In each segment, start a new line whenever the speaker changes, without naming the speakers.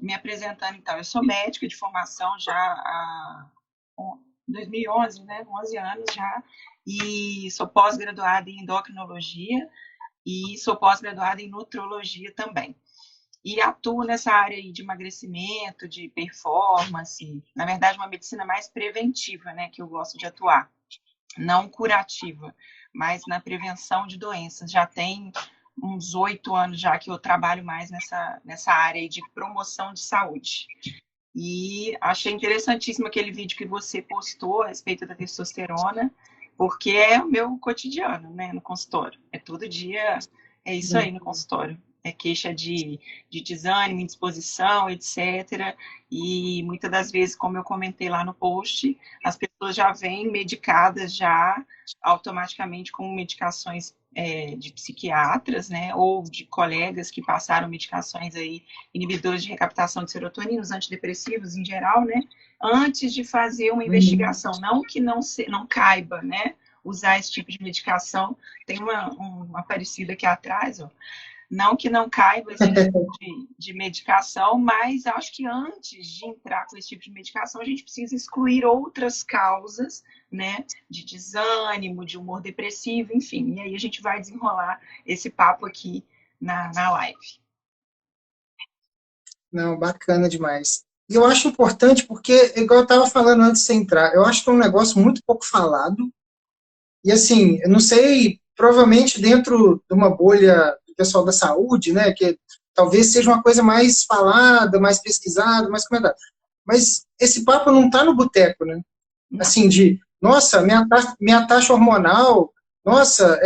me apresentando, então. Eu sou médica de formação já há 2011, né? 11 anos já, e sou pós-graduada em endocrinologia e sou pós-graduada em nutrologia também. E atuo nessa área aí de emagrecimento, de performance, na verdade, uma medicina mais preventiva, né, que eu gosto de atuar, não curativa, mas na prevenção de doenças. Já tem uns 8 anos já que eu trabalho mais nessa área aí de promoção de saúde. E achei interessantíssimo aquele vídeo que você postou a respeito da testosterona, porque é o meu cotidiano, né, no consultório. É todo dia, é isso aí no consultório. É queixa de desânimo, indisposição, etc. E muitas das vezes, como eu comentei lá no post, as pessoas já vêm medicadas já automaticamente com medicações de psiquiatras, né, ou de colegas que passaram medicações aí, inibidores de recaptação de serotonina, os antidepressivos em geral, né, antes de fazer uma investigação. Não que não caiba, né, usar esse tipo de medicação. Tem uma parecida aqui atrás, ó. Não que não caiba esse tipo de medicação, mas acho que antes de entrar com esse tipo de medicação, a gente precisa excluir outras causas, né, de desânimo, de humor depressivo, enfim. E aí a gente vai desenrolar esse papo aqui na live.
Não, bacana demais. E eu acho importante porque, igual eu estava falando antes de você entrar, eu acho que é um negócio muito pouco falado. E assim, eu não sei, provavelmente dentro de uma bolha do pessoal da saúde, né, que talvez seja uma coisa mais falada, mais pesquisada, mais comentada. Mas esse papo não está no boteco, né?
Não.
Assim, de, nossa, minha taxa hormonal, nossa,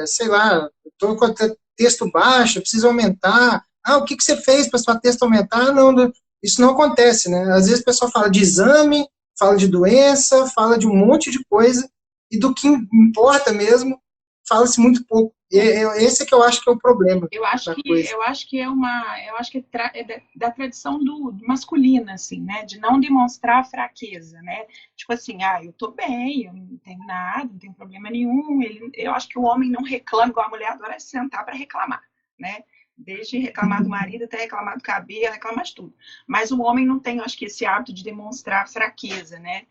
sei lá, estou com texto baixo, preciso aumentar. Ah, o que você fez para sua texto aumentar? Não, isso não acontece, né? Às vezes o pessoal fala de exame, fala de doença, fala de um monte de coisa, e do que importa mesmo, fala-se muito pouco. E esse é que eu acho que é o problema da coisa.
Eu acho que é da tradição do masculina, assim, né? De não demonstrar fraqueza, né? Tipo assim, eu tô bem, eu não tenho nada, não tenho problema nenhum. Eu acho que o homem não reclama, igual a mulher adora sentar para reclamar, né? Desde reclamar do marido até reclamar do cabelo, reclamar de tudo. Mas o homem não tem, eu acho que, esse hábito de demonstrar fraqueza, né?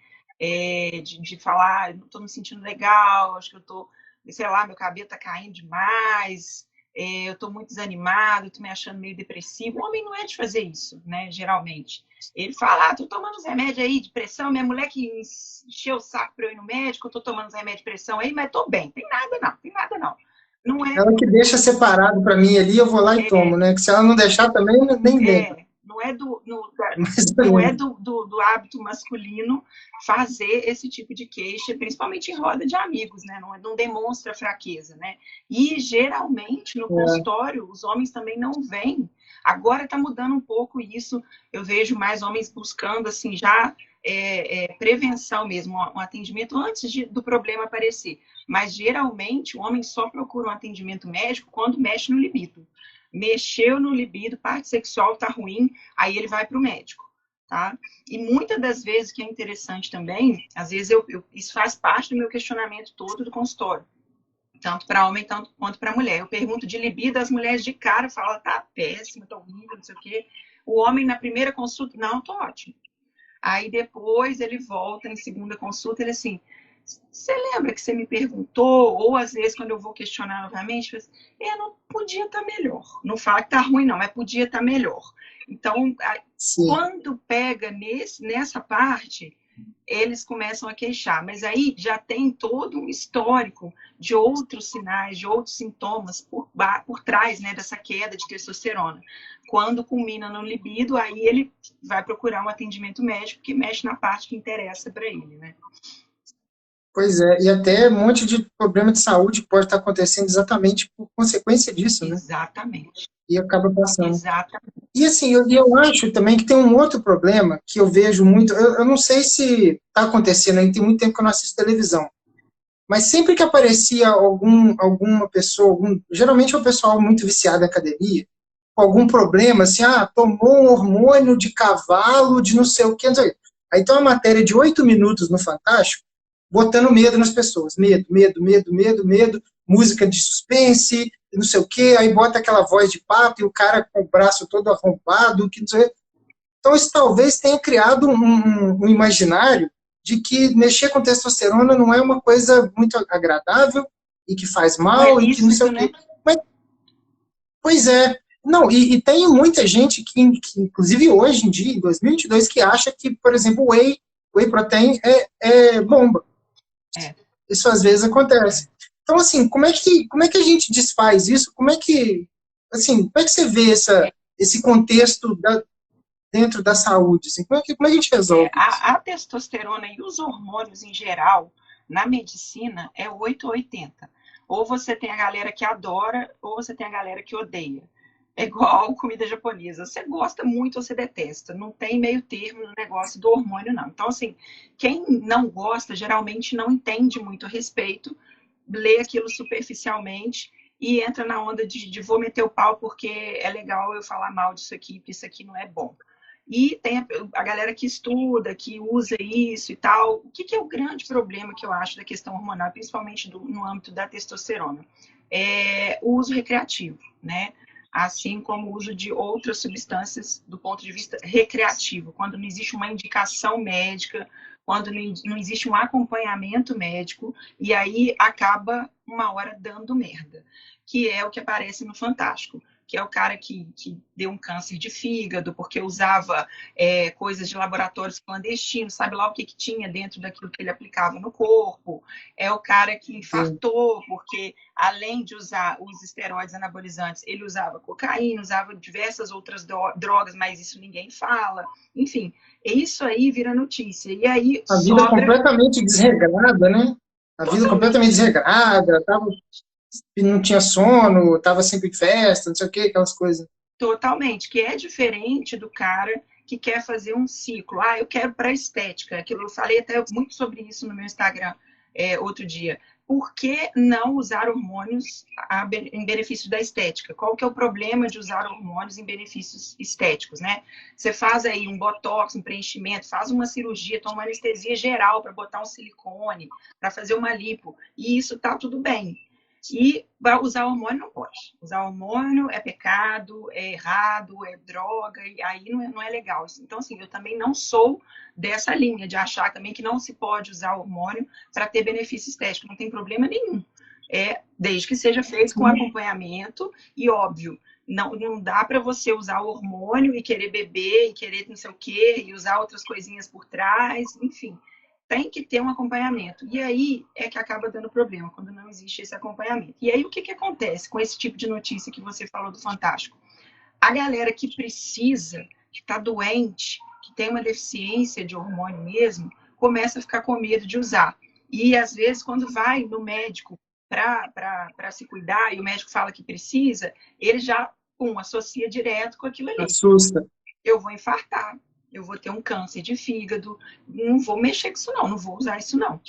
De falar, não tô me sentindo legal, acho que eu tô, sei lá, meu cabelo tá caindo demais, eu tô muito desanimado, tô me achando meio depressivo. O homem não é de fazer isso, né, geralmente. Ele fala, tô tomando os remédios aí de pressão, minha mulher que encheu o saco pra eu ir no médico, eu tô tomando os remédios de pressão aí, mas tô bem, tem nada não, tem nada não. Não é,
Ela que deixa separado para mim ali, eu vou lá e tomo, né? Que se ela não deixar também, nem vem.
não é
Mas,
não é do hábito masculino fazer esse tipo de queixa, principalmente em roda de amigos, né? Não demonstra fraqueza, né? E geralmente no consultório os homens também não vêm. Agora está mudando um pouco isso. Eu vejo mais homens buscando assim já prevenção mesmo, um atendimento antes do problema aparecer. Mas geralmente o homem só procura um atendimento médico quando mexe no libido. Mexeu no libido, parte sexual tá ruim, aí ele vai para o médico, tá? E muitas das vezes, que é interessante também, às vezes isso faz parte do meu questionamento todo do consultório, tanto para homem quanto para mulher. Eu pergunto de libido, as mulheres de cara falam, tá péssimo, tá horrível, não sei o quê. O homem na primeira consulta, não, tô ótimo. Aí depois ele volta em segunda consulta, ele assim, você lembra que você me perguntou, ou às vezes quando eu vou questionar novamente, não podia estar melhor. Não fala que está ruim, não, mas podia estar melhor. Então, quando pega nessa parte, eles começam a queixar. Mas aí já tem todo um histórico de outros sinais, de outros sintomas por trás, né, dessa queda de testosterona. Quando culmina no libido, aí ele vai procurar um atendimento médico que mexe na parte que interessa para ele, né?
Pois é, e até um monte de problema de saúde pode estar acontecendo exatamente por consequência disso, né?
Exatamente.
E acaba passando.
Exatamente.
E assim, eu acho também que tem um outro problema que eu vejo muito, eu não sei se está acontecendo aí, tem muito tempo que eu não assisto televisão, mas sempre que aparecia alguma pessoa, geralmente é um pessoal muito viciado em academia, com algum problema, assim, tomou um hormônio de cavalo, de não sei o que, não sei o quê. Aí tem uma matéria de 8 minutos no Fantástico, botando medo nas pessoas. Medo, medo, medo, medo, medo, música de suspense, não sei o quê, aí bota aquela voz de pato e o cara com o braço todo arrombado, que não sei. Então, isso talvez tenha criado um imaginário de que mexer com testosterona não é uma coisa muito agradável e que faz
Não é
mal e que não sei
lícito,
o
né?
quê. Mas, pois é. Não, e tem muita gente inclusive hoje em dia, em 2022, que acha que, por exemplo, whey protein é bomba.
É,
Isso às vezes
é.
acontece. Então, assim, como é que a gente desfaz isso? Como é que você vê esse contexto dentro da saúde? Assim, como é que a gente resolve isso?
A testosterona e os hormônios em geral, na medicina, é 8 ou 80. Ou você tem a galera que adora, ou você tem a galera que odeia. É igual comida japonesa. Você gosta muito ou você detesta. Não tem meio termo no negócio do hormônio, não. Então, assim, quem não gosta, geralmente não entende muito a respeito, lê aquilo superficialmente e entra na onda de vou meter o pau porque é legal eu falar mal disso aqui, porque isso aqui não é bom. E tem a galera que estuda, que usa isso e tal. O que é o grande problema que eu acho da questão hormonal, principalmente no âmbito da testosterona? É o uso recreativo, né? Assim como o uso de outras substâncias do ponto de vista recreativo, quando não existe uma indicação médica, quando não existe um acompanhamento médico, e aí acaba uma hora dando merda, que é o que aparece no Fantástico, que é o cara que deu um câncer de fígado porque usava coisas de laboratórios clandestinos, sabe lá o que tinha dentro daquilo que ele aplicava no corpo. É o cara que
Sim.
infartou porque, além de usar os esteroides anabolizantes, ele usava cocaína, usava diversas outras drogas, mas isso ninguém fala. Enfim, isso aí vira notícia. E aí
A vida
sobra
completamente desregrada, né? A vida completamente
totalmente.
desregrada, não tinha sono, estava sempre em festa, não sei o que, aquelas coisas.
Totalmente, que é diferente do cara que quer fazer um ciclo. Ah, eu quero para estética. Aquilo eu falei até muito sobre isso no meu Instagram outro dia. Por que não usar hormônios em benefício da estética? Qual que é o problema de usar hormônios em benefícios estéticos, né? Você faz aí um botox, um preenchimento, faz uma cirurgia, toma uma anestesia geral para botar um silicone, para fazer uma lipo, e isso tá tudo bem. E usar hormônio não pode. Usar hormônio é pecado, é errado, é droga, e aí não é legal. Então, assim, eu também não sou dessa linha de achar também que não se pode usar hormônio para ter benefício estético, não tem problema nenhum. Desde que seja feito com acompanhamento e, óbvio, não dá para você usar o hormônio e querer beber e querer não sei o quê, e usar outras coisinhas por trás, enfim, tem que ter um acompanhamento. E aí é que acaba dando problema, quando não existe esse acompanhamento. E aí o que acontece com esse tipo de notícia que você falou do Fantástico? A galera que precisa, que está doente, que tem uma deficiência de hormônio mesmo, começa a ficar com medo de usar. E às vezes, quando vai no médico para se cuidar e o médico fala que precisa, ele já associa direto com aquilo ali.
Assusta.
Eu vou infartar, eu vou ter um câncer de fígado, não vou mexer com isso não, não vou usar isso não.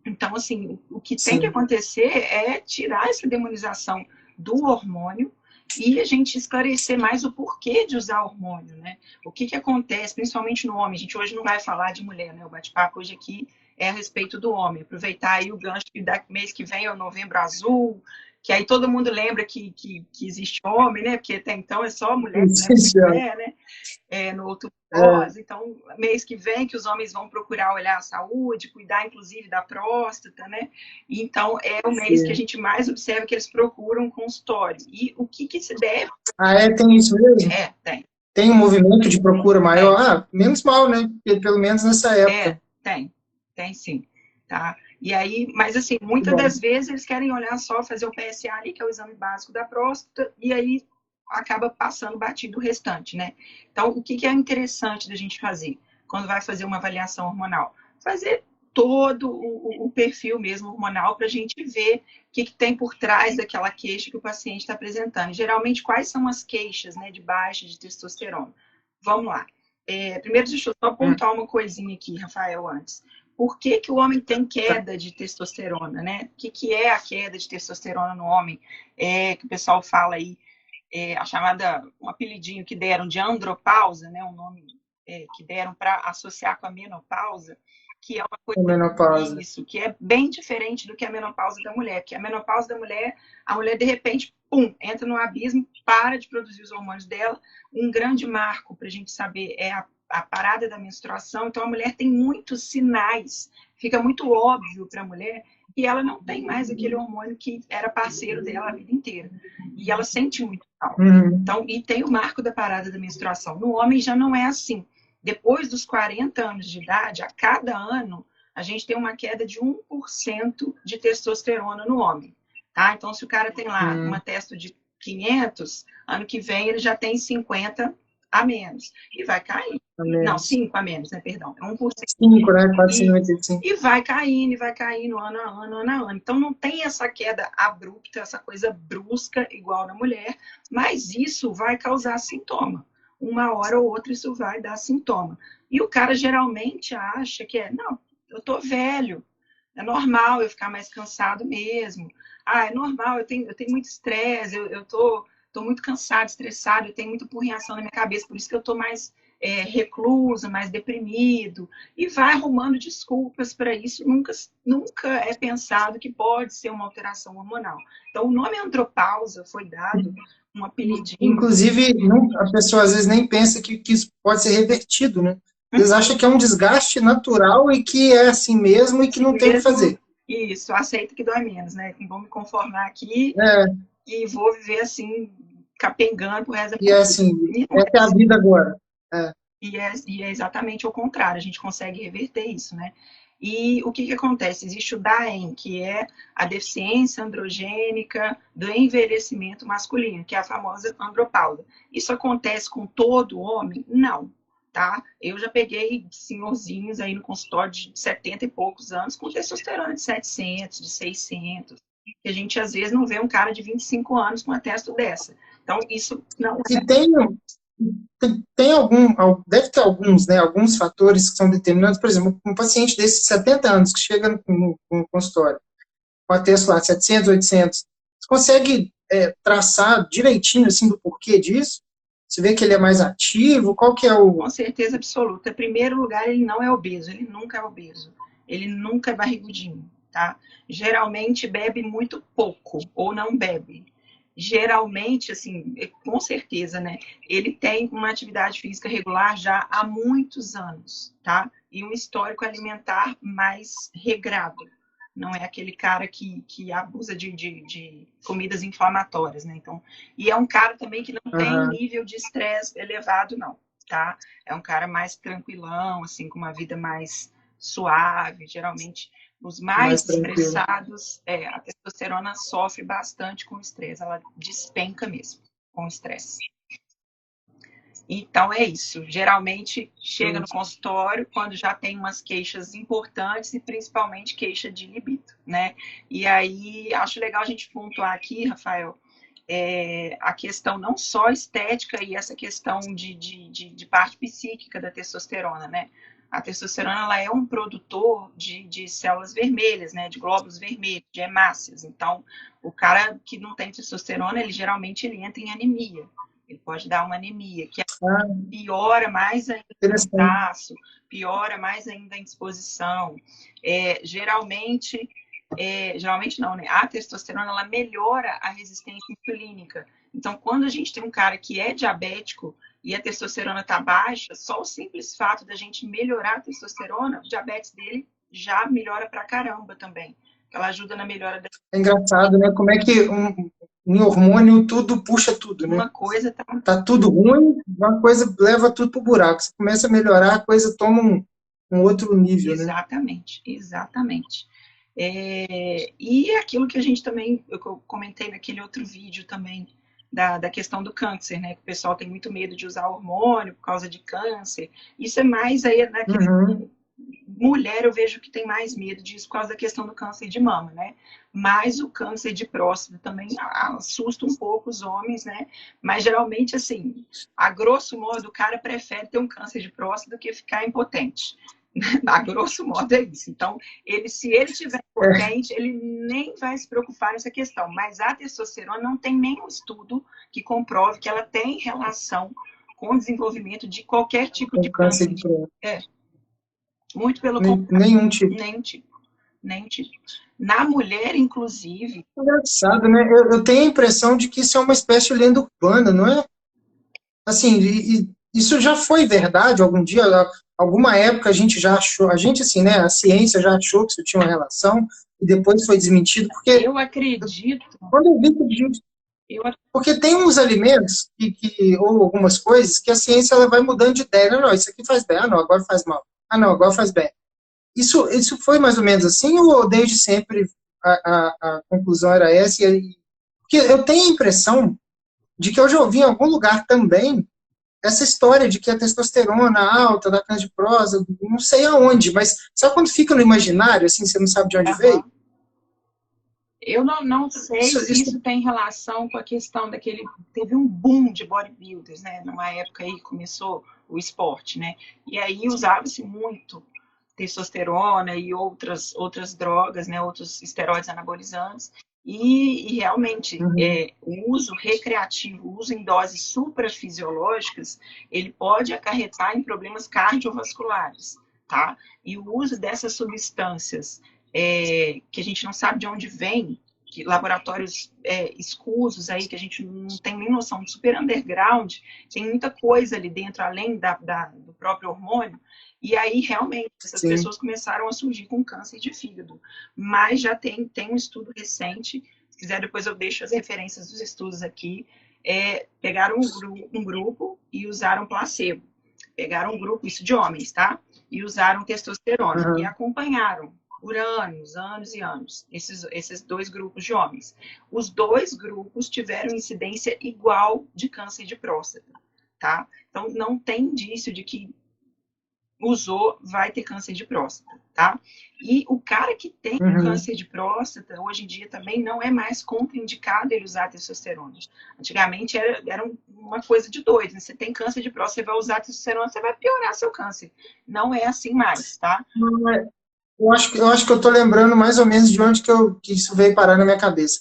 Então, assim, o que tem que
Sim.
acontecer é tirar essa demonização do hormônio e a gente esclarecer mais o porquê de usar hormônio, né? O que acontece, principalmente no homem. A gente hoje não vai falar de mulher, né? O bate-papo hoje aqui é a respeito do homem. Aproveitar aí o gancho que da mês que vem é o Novembro Azul, que aí todo mundo lembra que existe homem, né? Porque até então é só mulher que lembra de mulher, né? No Outubro
É,
Rosa. Então, mês que vem que os homens vão procurar olhar a saúde, cuidar inclusive da próstata, né? Então, é o mês que a
sim.
gente mais observa que eles procuram consultório. E o que se deve?
Tem isso mesmo?
Tem.
Tem um movimento de procura maior?
Tem.
Menos mal, né? Porque pelo menos nessa época.
Tem sim. Tá? E aí, mas assim,
Que
muitas
bom.
das vezes eles querem olhar só, fazer o PSA ali, que é o exame básico da próstata, e aí acaba passando batido o restante, né? Então, o que é interessante da gente fazer quando vai fazer uma avaliação hormonal? Fazer todo o perfil mesmo hormonal para a gente ver o que tem por trás daquela queixa que o paciente está apresentando. E, geralmente, quais são as queixas, né, de baixa de testosterona? Vamos lá. Primeiro, deixa eu só
Hum.
pontuar uma coisinha aqui, Rafael, antes. Por que o homem tem queda de testosterona, né? O que é a queda de testosterona no homem? Que o pessoal fala aí, a chamada, um apelidinho que deram de andropausa, né? Um nome que deram para associar com a menopausa. que é uma
A
coisa
menopausa.
isso, que é bem diferente do que a menopausa da mulher, porque a menopausa da mulher, a mulher de repente, pum, entra no abismo, para de produzir os hormônios dela. Um grande marco para a gente saber é a parada da menstruação. Então a mulher tem muitos sinais, fica muito óbvio para a mulher que ela não tem mais aquele hormônio que era parceiro dela a vida inteira. E ela sente muito mal. Então, e tem o marco da parada da menstruação. No homem já não é assim. Depois dos 40 anos de idade, a cada ano, a gente tem uma queda de 1% de testosterona no homem. Tá? Então, se o cara tem lá uma testo de 500, ano que vem ele já tem 50 a menos. E vai cair. Não, 5 a menos, né? Perdão. É 1%.
5, né? 495.
E vai caindo ano a ano, ano a ano. Então não tem essa queda abrupta, essa coisa brusca igual na mulher, mas isso vai causar sintoma. Uma hora ou outra isso vai dar sintoma. E o cara geralmente acha que não, eu tô velho, é normal eu ficar mais cansado mesmo. Ah, é normal, eu tenho muito estresse, eu tô muito cansado, estressado, eu tenho muita porreação na minha cabeça, por isso que eu tô mais recluso, mais deprimido, e vai arrumando desculpas para isso. Nunca é pensado que pode ser uma alteração hormonal. Então, o nome andropausa foi dado um apelidinho.
Inclusive, a pessoa às vezes nem pensa que isso pode ser revertido, né? Eles acham que é um desgaste natural e que é assim mesmo e que não tem o que fazer.
Isso, aceita que dói menos, né? Vou me conformar aqui e vou viver assim, capengando pro resto da
vida. E é assim, essa é a vida agora.
E é exatamente o contrário, a gente consegue reverter isso, né? E o que acontece? Existe o DAEM, que é a deficiência androgênica do envelhecimento masculino, que é a famosa andropausa. Isso acontece com todo homem? Não, tá? Eu já peguei senhorzinhos aí no consultório de 70 e poucos anos com testosterona de 700, de 600, que a gente às vezes não vê um cara de 25 anos com uma testo dessa. Então, isso não é...
E deve ter alguns, né, alguns fatores que são determinantes. Por exemplo, um paciente desses 70 anos que chega no consultório com a testo lá 700, 800, você consegue traçar direitinho assim do porquê disso? Você vê que ele é mais ativo? Qual que é o...
Com certeza absoluta. Em primeiro lugar, ele não é obeso, ele nunca é obeso, ele nunca é barrigudinho, tá? Geralmente bebe muito pouco ou não bebe. Geralmente, assim, com certeza, né? Ele tem uma atividade física regular já há muitos anos, tá? E um histórico alimentar mais regrado. Não é aquele cara que abusa de comidas inflamatórias, né? Então, e é um cara também que não tem nível de estresse elevado, não, tá? É um cara mais tranquilão, assim, com uma vida mais suave. Geralmente, os mais estressados, a testosterona sofre bastante com o estresse, ela despenca mesmo com o estresse. Então, é isso. Geralmente, chega no consultório quando já tem umas queixas importantes e principalmente queixa de libido, né? E aí, acho legal a gente pontuar aqui, Rafael, a questão não só estética e essa questão de parte psíquica da testosterona, né? A testosterona ela é um produtor de células vermelhas, né? De glóbulos vermelhos, de hemácias. Então, o cara que não tem testosterona, ele geralmente entra em anemia. Ele pode dar uma anemia, que piora mais ainda o cansaço, piora mais ainda a indisposição. Geralmente não, né? A testosterona ela melhora a resistência insulínica. Então, quando a gente tem um cara que é diabético e a testosterona está baixa, só o simples fato da gente melhorar a testosterona, o diabetes dele já melhora pra caramba também. Ela ajuda na melhora da...
É engraçado, né? Como é que em hormônio tudo puxa tudo, né?
Uma coisa
tá tudo ruim, uma coisa leva tudo pro buraco. Você começa a melhorar, a coisa toma um outro nível,
exatamente, né? Exatamente. E aquilo que a gente também, eu comentei naquele outro vídeo também, da questão do câncer, né? Que o pessoal tem muito medo de usar hormônio por causa de câncer. Isso é mais aí, né? Mulher, eu vejo que tem mais medo disso por causa da questão do câncer de mama, né? Mas o câncer de próstata também assusta um pouco os homens, né? Mas geralmente, assim, a grosso modo, o cara prefere ter um câncer de próstata do que ficar impotente. A grosso modo é isso. Então, se ele tiver impotente, ele nem vai se preocupar nessa questão. Mas a testosterona não tem nenhum estudo que comprove que ela tem relação com o desenvolvimento de qualquer tipo de câncer. Muito pelo contrário,
Nenhum tipo.
nem tipo, nem tipo. Na mulher, inclusive,
Engraçado, né? Eu tenho a impressão de que isso é uma espécie de lenda urbana, não é? Assim, isso já foi verdade algum dia, alguma época a gente já achou, a gente assim, né, a ciência já achou que isso tinha uma relação e depois foi desmentido, porque
eu acredito,
quando eu vi que gente,
eu,
porque tem uns alimentos ou algumas coisas que a ciência ela vai mudando de ideia, não, não, isso aqui faz bem, ah, não, agora faz mal, ah, não, agora faz bem. Isso foi mais ou menos assim ou desde sempre a conclusão era essa? Porque eu tenho a impressão de que eu já ouvi em algum lugar também essa história de que a testosterona alta da câncer de próstata, não sei aonde, mas sabe quando fica no imaginário, assim, você não sabe de onde veio?
aham. Eu não sei se
Isso
isso tem relação com a questão daquele. Teve um boom de bodybuilders, né? Numa época aí começou o esporte, né? E aí usava-se muito testosterona e outras drogas, né? Outros esteroides anabolizantes. E realmente,
uhum,
o uso recreativo, o uso em doses suprafisiológicas, ele pode acarretar em problemas cardiovasculares, tá? E o uso dessas substâncias que a gente não sabe de onde vem, que laboratórios escusos aí, que a gente não tem nem noção, de super underground, tem muita coisa ali dentro, além do próprio hormônio, e aí realmente essas
sim.
pessoas começaram a surgir com câncer de fígado. Mas já tem um estudo recente, se quiser depois eu deixo as referências dos estudos aqui, pegaram um grupo e usaram placebo. Pegaram um grupo, isso de homens, tá? E usaram testosterona e
Uhum,
acompanharam por anos, anos e anos, esses dois grupos de homens. Os dois grupos tiveram incidência igual de câncer de próstata, tá? Então, não tem indício de que usou vai ter câncer de próstata, tá? E o cara que tem
uhum.
câncer de próstata, hoje em dia também não é mais contraindicado ele usar testosterona. Antigamente era uma coisa de doido, né? Você tem câncer de próstata, você vai usar testosterona, você vai piorar seu câncer. Não é assim mais, tá?
Eu acho que eu estou lembrando mais ou menos de onde que isso veio parar na minha cabeça.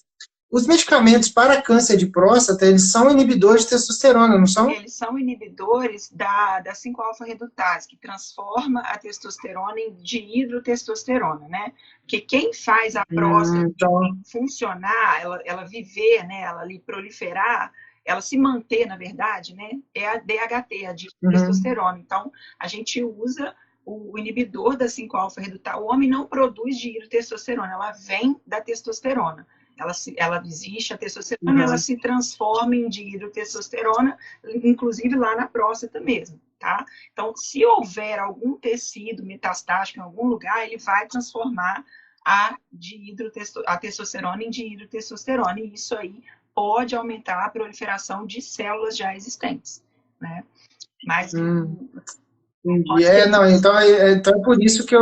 Os medicamentos para câncer de próstata, eles são inibidores de testosterona, não são?
Eles são inibidores da 5-alfa-redutase, que transforma a testosterona em dihidrotestosterona, né? Porque quem faz a próstata
Então,
funcionar, ela viver, né? Ela ali proliferar, ela se manter, na verdade, né? É a DHT, a
uhum,
dihidrotestosterona. Então, a gente usa o inibidor da 5-alfa-redutase. O homem não produz dihidrotestosterona, ela vem da testosterona. Ela existe a testosterona, ela
uhum.
se transforma em dihidrotestosterona, inclusive lá na próstata mesmo, tá? Então, se houver algum tecido metastático em algum lugar, ele vai transformar a testosterona em dihidrotestosterona, e isso aí pode aumentar a proliferação de células já existentes, né? Mas
Hum. Entendi.
pode ter.
Não, então é por isso que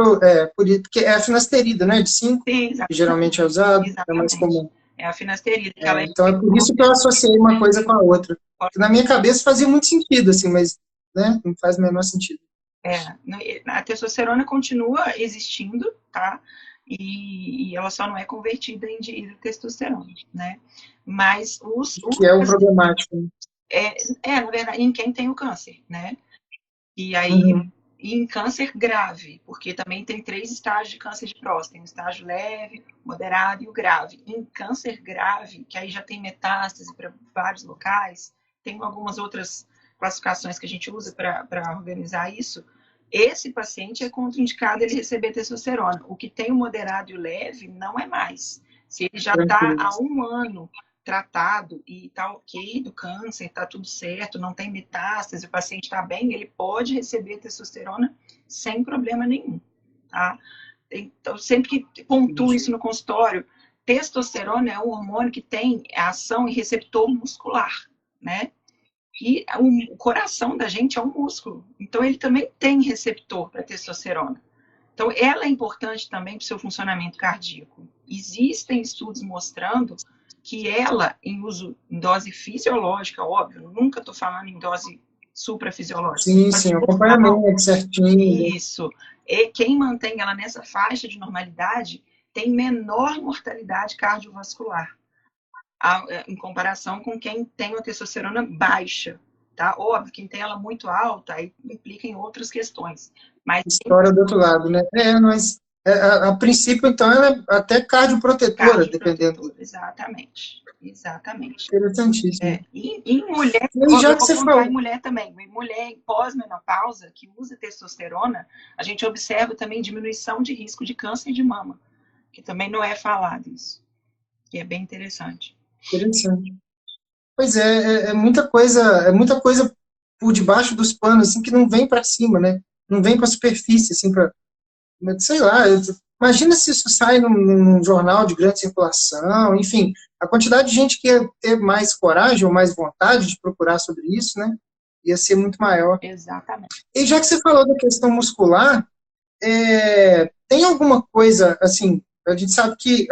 porque é a finasterida, né, de 5
Sim,
que geralmente é
exatamente.
usado, é mais
Exatamente.
comum.
É a finasterida, que ela é
Então é por isso que eu associei uma coisa com a outra. Que na minha cabeça fazia muito sentido, assim, mas, né, não faz o menor sentido.
a testosterona continua existindo, tá? E ela só não é convertida em dihidrotestosterona, né? Mas
Que é o problemático, né?
na verdade, em quem tem o câncer, né? E aí,
Uhum.
em câncer grave, porque também tem 3 estágios de câncer de próstata: tem o estágio leve, moderado e o grave. Em câncer grave, que aí já tem metástase para vários locais, tem algumas outras classificações que a gente usa para organizar isso. Esse paciente é contraindicado ele receber testosterona. O que tem o moderado e o leve não é mais. Se ele já está
Tranquilo.
há um ano tratado e está ok do câncer, está tudo certo, não tem metástase, o paciente está bem, ele pode receber testosterona sem problema nenhum, tá? Então, sempre que pontuo isso
Entendi.
no consultório, testosterona é um hormônio que tem ação em receptor muscular, né? E o coração da gente é um músculo, então ele também tem receptor para testosterona. Então, ela é importante também para o seu funcionamento cardíaco. Existem estudos mostrando que ela, em uso em dose fisiológica, óbvio, nunca estou falando em dose suprafisiológica,
Sim,
dose
sim,
normal,
acompanhamento certinho, né?
isso. E quem mantém ela nessa faixa de normalidade tem menor mortalidade cardiovascular, em comparação com quem tem uma testosterona baixa. tá? Óbvio, quem tem ela muito alta, aí implica em outras questões. Mas
História do outro lado, né? Mas a princípio, então, ela é até cardioprotetora, dependendo.
cardioprotetor, exatamente. Exatamente.
Interessantíssimo.
E em mulher,
E aí, já
eu
que
vou
você
pontuar em
falou,
mulher também. Em mulher em pós-menopausa, que usa testosterona, a gente observa também diminuição de risco de câncer de mama, que também não é falado isso, que é bem interessante.
interessante. Pois é muita coisa por debaixo dos panos, assim, que não vem para cima, né? Não vem para a superfície, assim, para, sei lá, imagina se isso sai num jornal de grande circulação, enfim, a quantidade de gente que ia ter mais coragem ou mais vontade de procurar sobre isso, né? Ia ser muito maior.
Exatamente.
E já que você falou da questão muscular, tem alguma coisa, assim, a gente sabe que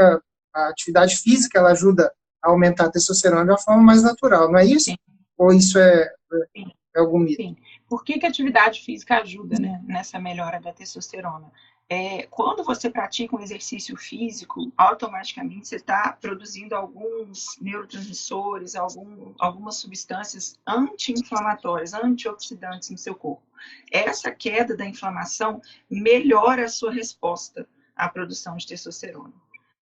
a atividade física, ela ajuda a aumentar a testosterona de uma forma mais natural, não é isso?
Sim,
Ou isso
sim.
é algum mito?
Sim. Por que a atividade física ajuda, né, nessa melhora da testosterona? Quando você pratica um exercício físico, automaticamente você está produzindo alguns neurotransmissores, algumas substâncias anti-inflamatórias, antioxidantes no seu corpo. Essa queda da inflamação melhora a sua resposta à produção de testosterona.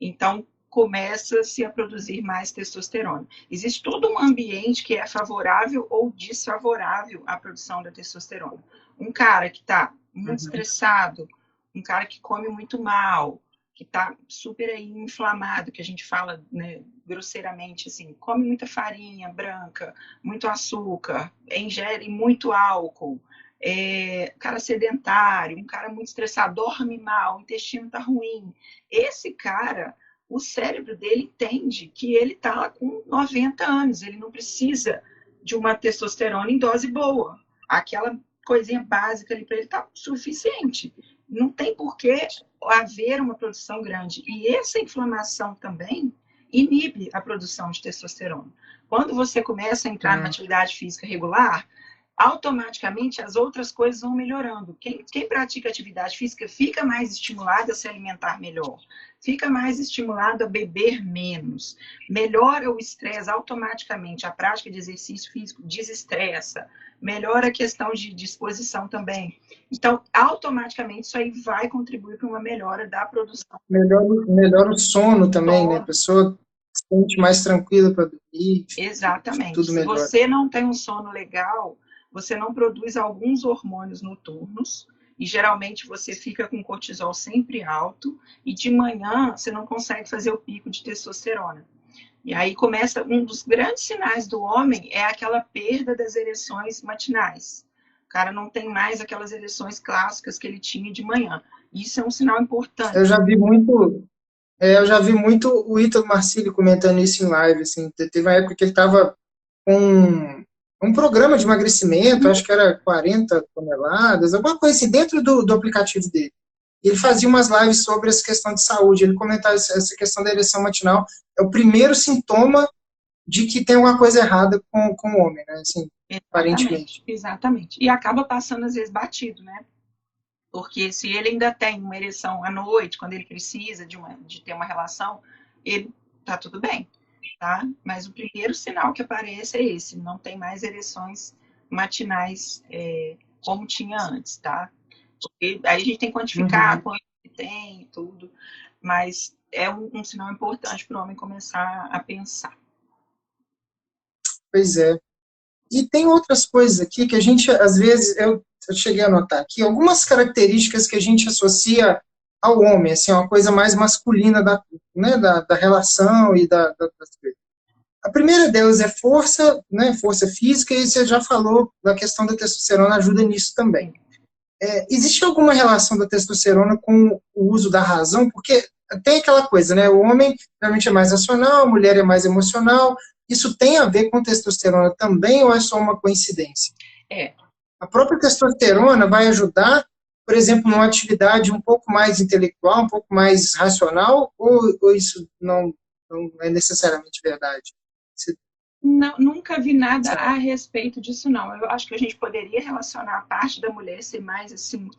Então, começa-se a produzir mais testosterona. Existe todo um ambiente que é favorável ou desfavorável à produção da testosterona. Um cara que está muito
Uhum.
estressado, um cara que come muito mal, que está super aí inflamado, que a gente fala, né, grosseiramente assim, come muita farinha branca, muito açúcar, ingere muito álcool, cara sedentário, um cara muito estressado, dorme mal, o intestino está ruim. Esse cara, o cérebro dele entende que ele está com 90 anos, ele não precisa de uma testosterona em dose boa. Aquela coisinha básica ali para ele está suficiente. Não tem por que haver uma produção grande. E essa inflamação também inibe a produção de testosterona. Quando você começa a entrar numa atividade física regular, automaticamente as outras coisas vão melhorando. Quem pratica atividade física fica mais estimulado a se alimentar melhor, fica mais estimulado a beber menos, melhora o estresse automaticamente. A prática de exercício físico desestressa, melhora a questão de disposição também. Então, automaticamente, isso aí vai contribuir para uma melhora da produção.
Melhora o sono também, né? A
Sono.
pessoa se sente mais tranquila para dormir,
Exatamente.
tudo
Se
melhora.
você não tem um sono legal, você não produz alguns hormônios noturnos, e geralmente você fica com cortisol sempre alto, e de manhã você não consegue fazer o pico de testosterona. E aí começa um dos grandes sinais do homem é aquela perda das ereções matinais. O cara não tem mais aquelas ereções clássicas que ele tinha de manhã. Isso é um sinal
Eu
importante.
já vi muito, eu já vi muito o Ítalo Marcílio comentando isso em live, assim, teve uma época que ele estava com um programa de emagrecimento, acho que era 40 toneladas, alguma coisa assim, dentro do aplicativo dele. E ele fazia umas lives sobre essa questão de saúde, ele comentava essa questão da ereção matinal, é o primeiro sintoma de que tem alguma coisa errada com o homem, né, assim,
Exatamente,
aparentemente.
exatamente. E acaba passando às vezes batido, né? Porque se ele ainda tem uma ereção à noite, quando ele precisa de ter uma relação, ele tá tudo bem, tá? Mas o primeiro sinal que aparece é esse, não tem mais ereções matinais como tinha antes, tá? Porque aí a gente tem que quantificar
Uhum.
quanto que tem e tudo, mas é um sinal importante para o homem começar a pensar.
Pois é. E tem outras coisas aqui que a gente, às vezes, eu cheguei a notar aqui, algumas características que a gente associa ao homem, assim, uma coisa mais masculina né, da relação e das coisas. A primeira delas é força, né, força física, e você já falou da questão da testosterona, ajuda nisso também.
Sim.
Existe alguma relação da testosterona com o uso da razão? Porque tem aquela coisa, né? O homem realmente é mais racional, a mulher é mais emocional. Isso tem a ver com testosterona também ou é só uma coincidência?
É,
A própria testosterona vai ajudar, por exemplo, numa atividade um pouco mais intelectual, um pouco mais racional, ou isso não é necessariamente verdade? Você
não, nunca vi nada
sabe?
a respeito disso, não. Eu acho que a gente poderia relacionar a parte da mulher ser mais assim,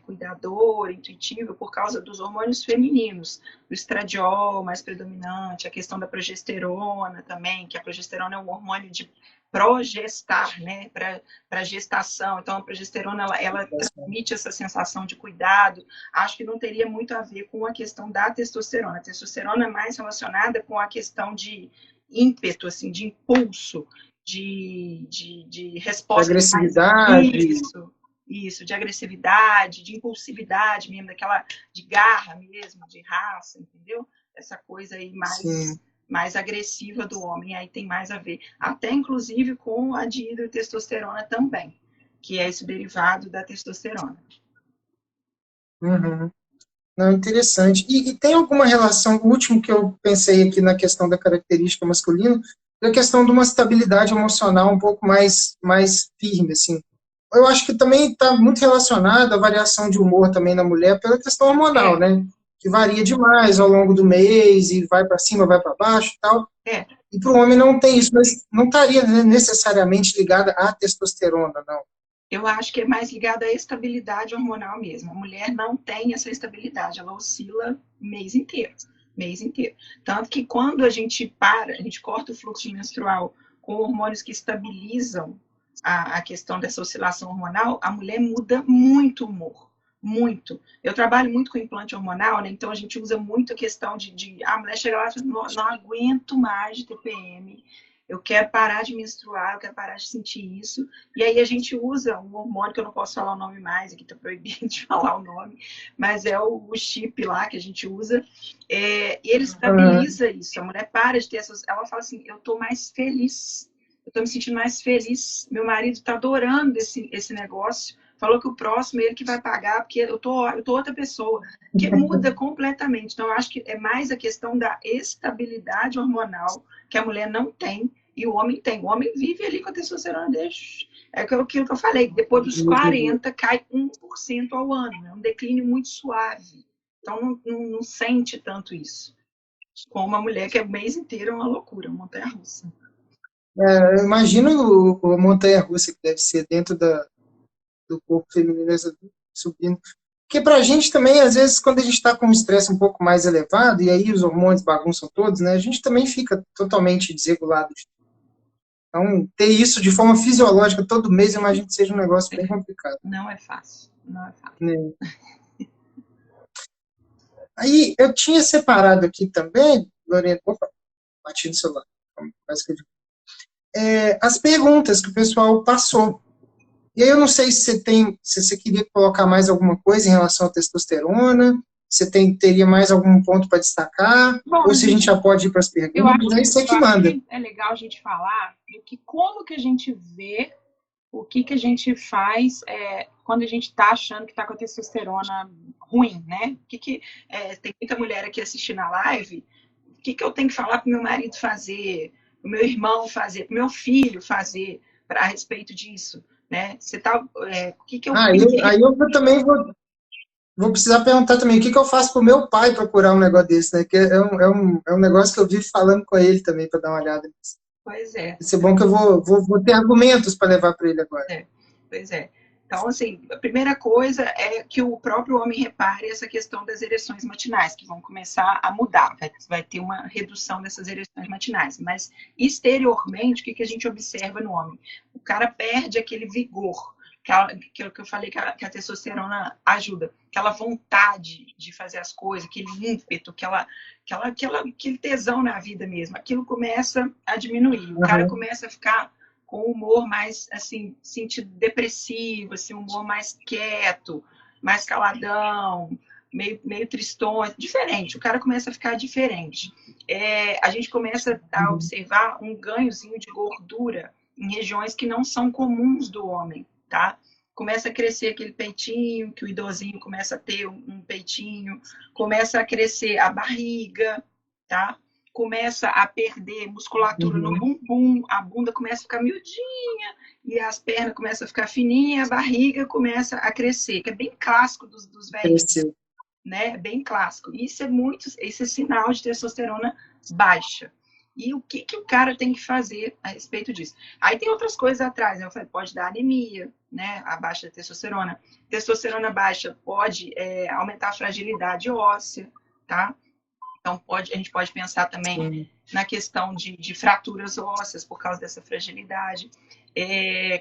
cuidadora, intuitiva, por causa dos hormônios femininos, o estradiol mais predominante, a questão da progesterona também, que a progesterona é um hormônio de progestar, né, para gestação. Então, a progesterona, ela transmite essa sensação de cuidado. Acho que não teria muito a ver com a questão da testosterona. A testosterona é mais relacionada com a questão de ímpeto, assim, de impulso, de resposta.
De agressividade.
Isso, de agressividade, de impulsividade mesmo, daquela de garra mesmo, de raça, entendeu? Essa coisa aí mais agressiva do homem, aí tem mais a ver. Até, inclusive, com a dihidrotestosterona também, que é esse derivado da testosterona.
Uhum. Não, interessante. E tem alguma relação, o último que eu pensei aqui na questão da característica masculina, é a questão de uma estabilidade emocional um pouco mais firme, assim. Eu acho que também está muito relacionado à variação de humor também na mulher pela questão hormonal, né? Que varia demais ao longo do mês e vai para cima, vai para baixo e tal. E para o homem não tem isso, mas não estaria necessariamente ligada à testosterona, não.
Eu acho que é mais ligada à estabilidade hormonal mesmo. A mulher não tem essa estabilidade, ela oscila mês inteiro, mês inteiro. Tanto que quando a gente corta o fluxo menstrual com hormônios que estabilizam a questão dessa oscilação hormonal, a mulher muda muito o humor. Muito. Eu trabalho muito com implante hormonal, né? Então a gente usa muito a questão a mulher chega lá e fala, não aguento mais de TPM, eu quero parar de menstruar, eu quero parar de sentir isso. E aí a gente usa um hormônio, que eu não posso falar o nome mais, aqui está proibido de falar o nome, mas é o chip lá que a gente usa, e ele estabiliza isso. A mulher para de ter essas... Ela fala assim, eu estou mais feliz, eu estou me sentindo mais feliz, meu marido está adorando esse negócio, falou que o próximo é ele que vai pagar, porque eu tô outra pessoa, que muda completamente. Então, eu acho que é mais a questão da estabilidade hormonal, que a mulher não tem, e o homem tem. O homem vive ali com a testosterona dele. É aquilo que eu falei, depois dos 40, cai 1% ao ano. É um declínio muito suave. Então, não sente tanto isso. Com uma mulher que é o mês inteiro é uma loucura, uma montanha-russa.
Eu imagino a montanha-russa que deve ser dentro do corpo feminino subindo. Porque para a gente também, às vezes, quando a gente está com um estresse um pouco mais elevado, e aí os hormônios bagunçam todos, né, a gente também fica totalmente desregulado. Então, ter isso de forma fisiológica todo mês, eu imagino que seja um negócio bem complicado.
Não é fácil, não é fácil.
Aí, eu tinha separado aqui também, Lorena, opa, bati no celular, as perguntas que o pessoal passou. E aí eu não sei se você queria colocar mais alguma coisa em relação à testosterona, se teria mais algum ponto para destacar, ou se a gente já pode ir para as perguntas, aí você que manda.
Que é legal a gente falar do que como que a gente vê, o que a gente faz quando a gente está achando que está com a testosterona ruim, né? Tem muita mulher aqui assistindo a live, o que eu tenho que falar para o meu marido fazer, para o meu irmão fazer, para o meu filho fazer a respeito disso? Né? Você tá, o que eu
aí eu também vou precisar perguntar também o que eu faço para o meu pai procurar um negócio desse, né? Que é um negócio que eu vivo falando com ele também para dar uma olhada nisso.
Pois é.
Vai ser bom que eu vou ter argumentos para levar para ele agora.
Pois é. Então, assim, a primeira coisa é que o próprio homem repare essa questão das ereções matinais, que vão começar a mudar, vai ter uma redução dessas ereções matinais. Mas, exteriormente, o que a gente observa no homem? O cara perde aquele vigor, que eu falei que a testosterona ajuda, aquela vontade de fazer as coisas, aquele ímpeto, aquele tesão na vida mesmo, aquilo começa a diminuir, o cara começa a ficar com humor mais, assim, sentido depressivo, assim, humor mais quieto, mais caladão, meio tristonho, diferente. O cara começa a ficar diferente. A gente começa a observar um ganhozinho de gordura em regiões que não são comuns do homem, tá? Começa a crescer aquele peitinho, que o idosinho começa a ter um peitinho, começa a crescer a barriga, tá? Começa a perder musculatura no bumbum, a bunda começa a ficar miudinha, e as pernas começam a ficar fininhas, a barriga começa a crescer, que é bem clássico dos velhos, né? Bem clássico. Isso é sinal de testosterona baixa. E o que o cara tem que fazer a respeito disso? Aí tem outras coisas atrás, né? Eu falei, pode dar anemia, né? A baixa testosterona. Testosterona baixa pode aumentar a fragilidade óssea, tá? Então, a gente pode pensar também
sim.
na questão de fraturas ósseas por causa dessa fragilidade,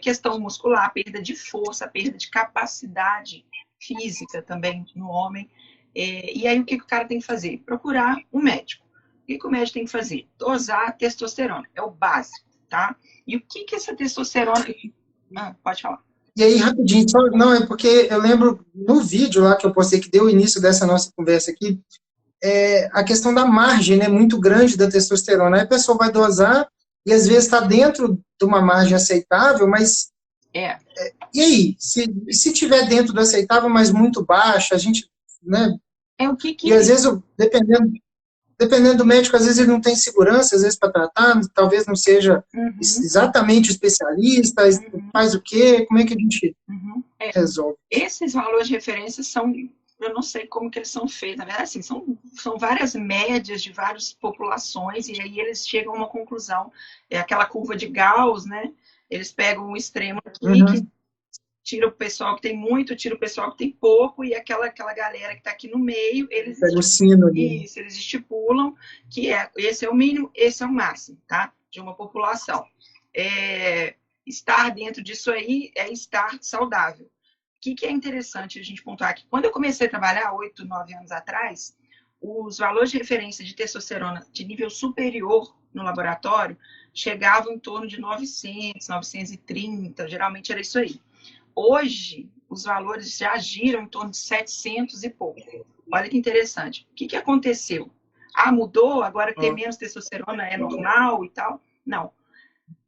questão muscular, perda de força, perda de capacidade física também no homem. E aí, o que o cara tem que fazer? Procurar um médico. O que o médico tem que fazer? Dosar testosterona. É o básico, tá? E o que essa testosterona... pode falar.
E aí, rapidinho, só, não, é porque eu lembro no vídeo lá que eu postei, que deu início dessa nossa conversa aqui, a questão da margem, né, muito grande da testosterona. Aí a pessoa vai dosar e às vezes está dentro de uma margem aceitável, mas e aí? Se tiver dentro do aceitável, mas muito baixa, a gente, né?
O que
E às vezes, dependendo do médico, às vezes ele não tem segurança, às vezes para tratar, talvez não seja exatamente o especialista, faz o quê? Como é que a gente resolve?
Esses valores de referência são, eu não sei como que eles são feitos, na verdade, assim, são várias médias de várias populações, e aí eles chegam a uma conclusão, é aquela curva de Gauss, né? Eles pegam um extremo aqui, que tira o pessoal que tem muito, tira o pessoal que tem pouco, e aquela galera que está aqui no meio, eles estipulam que esse é o mínimo, esse é o máximo, tá? De uma população. Estar dentro disso aí é estar saudável. O que é interessante a gente pontuar aqui? Quando eu comecei a trabalhar, 8, 9 anos atrás, os valores de referência de testosterona de nível superior no laboratório chegavam em torno de 900, 930, geralmente era isso aí. Hoje, os valores já giram em torno de 700 e pouco. Olha que interessante. O que aconteceu? Mudou, agora ter menos testosterona é normal e tal? Não.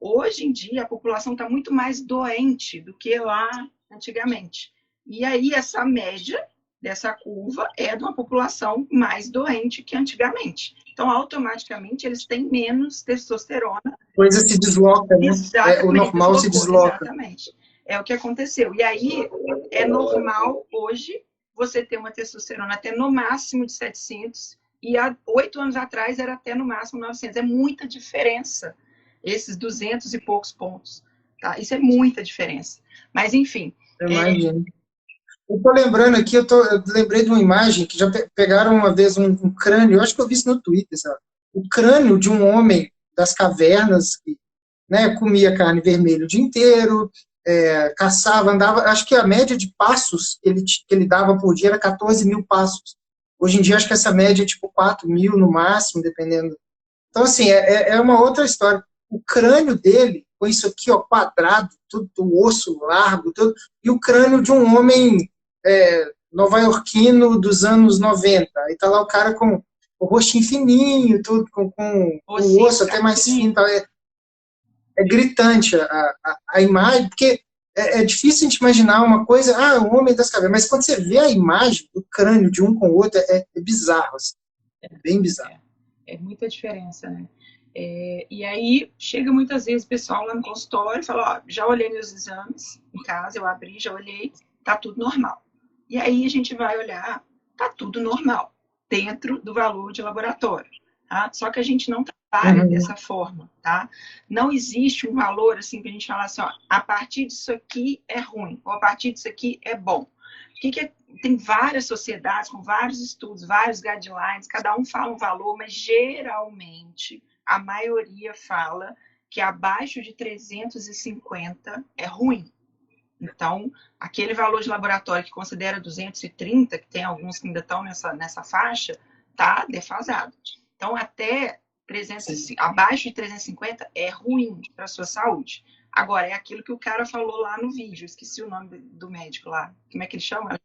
Hoje em dia, a população está muito mais doente do que lá antigamente. E aí, essa média dessa curva é de uma população mais doente que antigamente. Então, automaticamente, eles têm menos testosterona.
Coisa se desloca, né? O normal se desloca.
Exatamente. É o que aconteceu. E aí, é normal hoje você ter uma testosterona até no máximo de 700, e há 8 anos atrás era até no máximo 900. É muita diferença, esses 200 e poucos pontos. Tá? Isso é muita diferença. Mas, enfim.
Eu imagino. Eu estou lembrando aqui, eu lembrei de uma imagem que já pegaram uma vez um crânio, eu acho que eu vi isso no Twitter, sabe? O crânio de um homem das cavernas, que, né, comia carne vermelha o dia inteiro, caçava, andava, acho que a média de passos que ele dava por dia era 14 mil passos. Hoje em dia, acho que essa média é tipo 4 mil no máximo, dependendo. Então, assim, é uma outra história. O crânio dele, com isso aqui, ó, quadrado, tudo, o osso largo, tudo, e o crânio de um homem nova-iorquino dos anos 90. Aí tá lá o cara com o rostinho fininho, tudo, com o osso até mais fino. É gritante a imagem, porque é difícil a gente imaginar uma coisa, o homem das cavernas, mas quando você vê a imagem do crânio de um com o outro, é bizarro, assim. É bem bizarro.
É muita diferença, né? E aí, chega muitas vezes o pessoal lá no consultório e fala, já olhei meus exames em casa, eu abri, já olhei, tá tudo normal. E aí a gente vai olhar, tá tudo normal, dentro do valor de laboratório, tá? Só que a gente não trabalha dessa forma, tá? Não existe um valor, assim, que a gente fala assim, a partir disso aqui é ruim, ou a partir disso aqui é bom. Tem várias sociedades com vários estudos, vários guidelines, cada um fala um valor, mas geralmente a maioria fala que abaixo de 350 é ruim. Então, aquele valor de laboratório que considera 230, que tem alguns que ainda estão nessa faixa, está defasado. Então, abaixo de 350 é ruim para a sua saúde. Agora, é aquilo que o cara falou lá no vídeo, esqueci o nome do médico lá. Como é que ele chama?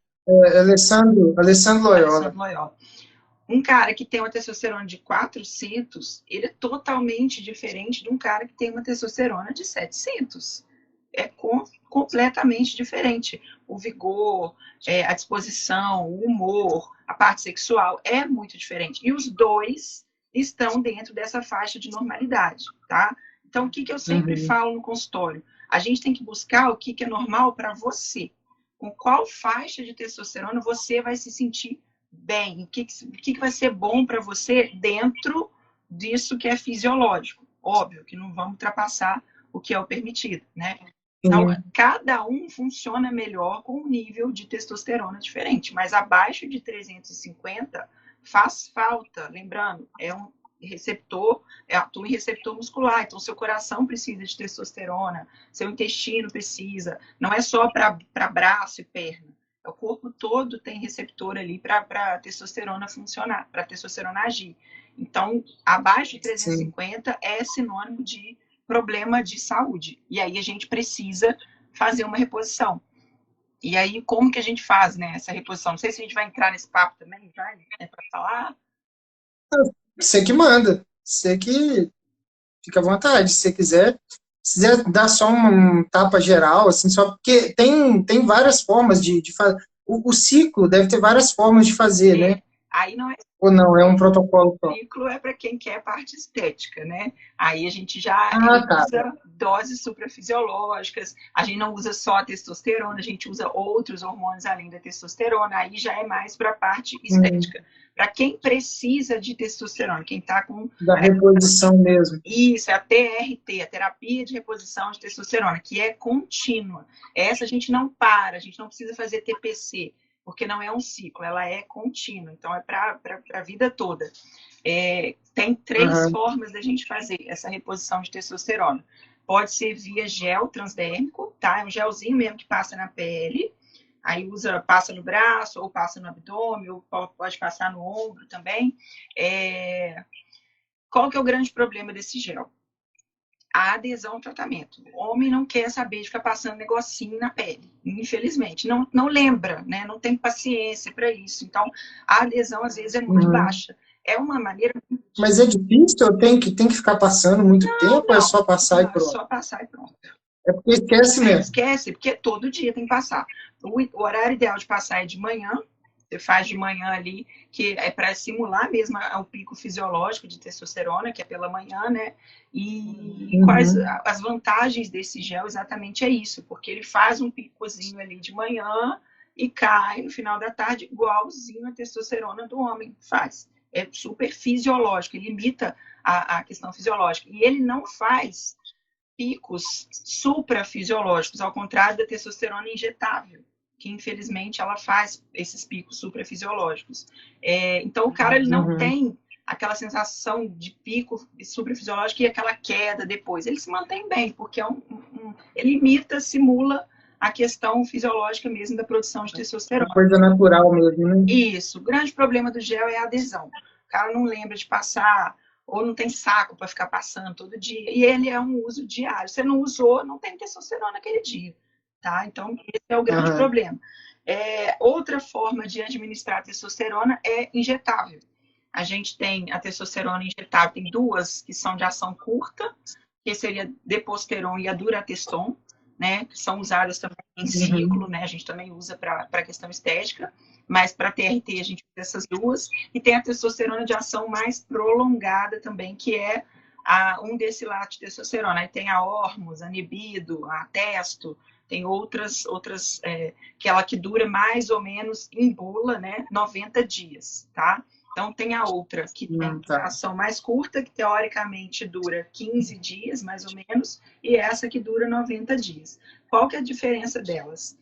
Alessandro Loyola.
Um cara que tem uma testosterona de 400, ele é totalmente diferente de um cara que tem uma testosterona de 700. É completamente diferente. O vigor, a disposição, o humor, a parte sexual é muito diferente. E os dois estão dentro dessa faixa de normalidade, tá? Então, o que eu sempre falo no consultório? A gente tem que buscar o que é normal para você. Com qual faixa de testosterona você vai se sentir bem? O que vai ser bom para você dentro disso que é fisiológico? Óbvio que não vamos ultrapassar o que é o permitido, né? Então, cada um funciona melhor com um nível de testosterona diferente, mas abaixo de 350 faz falta, lembrando, é um receptor, atua em receptor muscular, então seu coração precisa de testosterona, seu intestino precisa, não é só para braço e perna, o corpo todo tem receptor ali para testosterona funcionar, para testosterona agir. Então, abaixo de
Sim.
350 é sinônimo de problema de saúde, e aí a gente precisa fazer uma reposição. E aí, como que a gente faz, né, essa reposição? Não sei se a gente vai entrar nesse papo também, vai, né, para falar.
Você que manda. Você que fica à vontade. Se você quiser. Se quiser dar só um tapa geral, assim, só porque tem várias formas de fazer. O ciclo deve ter várias formas de fazer, né?
Aí não é
Ou não, é um protocolo só.
ciclo, é para quem quer parte estética, né? Aí a gente já
Ah, tá.
usa doses suprafisiológicas, a gente não usa só a testosterona, a gente usa outros hormônios além da testosterona, aí já é mais para a parte estética. Para quem precisa de testosterona, quem está com.
Da reposição mesmo.
Isso, é a TRT, a terapia de reposição de testosterona, que é contínua. Essa a gente não para, a gente não precisa fazer TPC, porque não é um ciclo, ela é contínua, então é para a vida toda. Tem 3 formas da gente fazer essa reposição de testosterona. Pode ser via gel transdérmico, tá? É um gelzinho mesmo que passa na pele, aí passa no braço, ou passa no abdômen, ou pode passar no ombro também. Qual que é o grande problema desse gel? A adesão ao tratamento. O homem não quer saber de ficar passando negocinho na pele, infelizmente. Não lembra, né? Não tem paciência para isso. Então, a adesão, às vezes, é muito baixa. É uma maneira...
Mas é difícil? Tem que ficar passando muito tempo ou é só passar e
é
pronto?
só passar e pronto.
É porque esquece mesmo.
Esquece, porque todo dia tem que passar. O horário ideal de passar é de manhã. Você faz de manhã ali, que é para simular mesmo o pico fisiológico de testosterona, que é pela manhã, né? E quais as vantagens desse gel exatamente é isso, porque ele faz um picozinho ali de manhã e cai no final da tarde, igualzinho a testosterona do homem faz. É super fisiológico, ele imita a questão fisiológica. E ele não faz picos suprafisiológicos, ao contrário da testosterona injetável, que infelizmente ela faz esses picos suprafisiológicos. Então o cara ele não tem aquela sensação de pico suprafisiológico e aquela queda depois. Ele se mantém bem, porque ele imita, simula a questão fisiológica mesmo da produção de testosterona.
Uma coisa natural mesmo, né?
Isso. O grande problema do gel é a adesão. O cara não lembra de passar, ou não tem saco para ficar passando todo dia. E ele é um uso diário. Você não usou, não tem testosterona naquele dia. Tá? Então, esse é o grande problema. Outra forma de administrar a testosterona é injetável. A gente tem a testosterona injetável, tem 2 que são de ação curta, que seria Deposteron e a Durateston, né, que são usadas também em ciclo, né, a gente também usa para a questão estética, mas para TRT a gente usa essas 2, e tem a testosterona de ação mais prolongada também, que é um destilato de testosterona. Aí tem a Hormos, a Nebido, a Testo, tem outras aquela que dura mais ou menos em bula, né, 90 dias, tá? Então, tem a outra, que tem a ação mais curta, que teoricamente dura 15 dias, mais ou menos, e essa que dura 90 dias. Qual que é a diferença delas?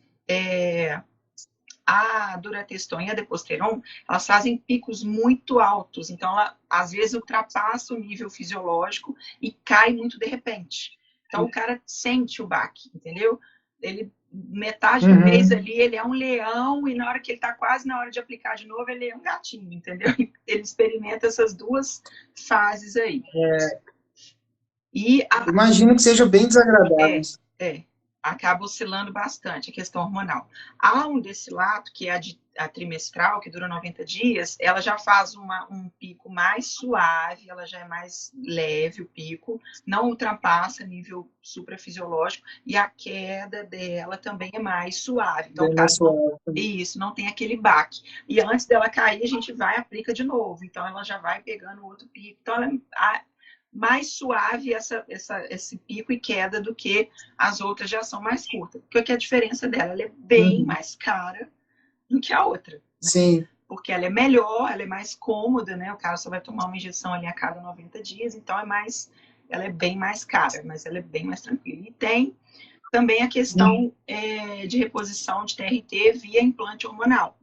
A Durateston e a Deposteron, elas fazem picos muito altos, então ela, às vezes, ultrapassa o nível fisiológico e cai muito de repente. Então, o cara sente o baque, entendeu? Ele, metade do mês ali, ele é um leão, e na hora que ele está quase na hora de aplicar de novo, ele é um gatinho, entendeu? Ele experimenta essas 2 fases aí.
Imagino que seja bem desagradável.
Acaba oscilando bastante a questão hormonal. Há um destilato, que é a trimestral, que dura 90 dias, ela já faz um pico mais suave, ela já é mais leve o pico, não ultrapassa nível suprafisiológico, e a queda dela também é mais suave. Então, isso, não tem aquele baque. E antes dela cair, a gente vai e aplica de novo. Então, ela já vai pegando outro pico. Então, ela mais suave esse pico e queda do que as outras já são mais curtas. Porque a diferença dela? Ela é bem mais cara do que a outra.
Sim.
Porque ela é melhor, ela é mais cômoda, né? O cara só vai tomar uma injeção ali a cada 90 dias, então ela é bem mais cara, mas ela é bem mais tranquila. E tem também a questão de reposição de TRT via implante hormonal.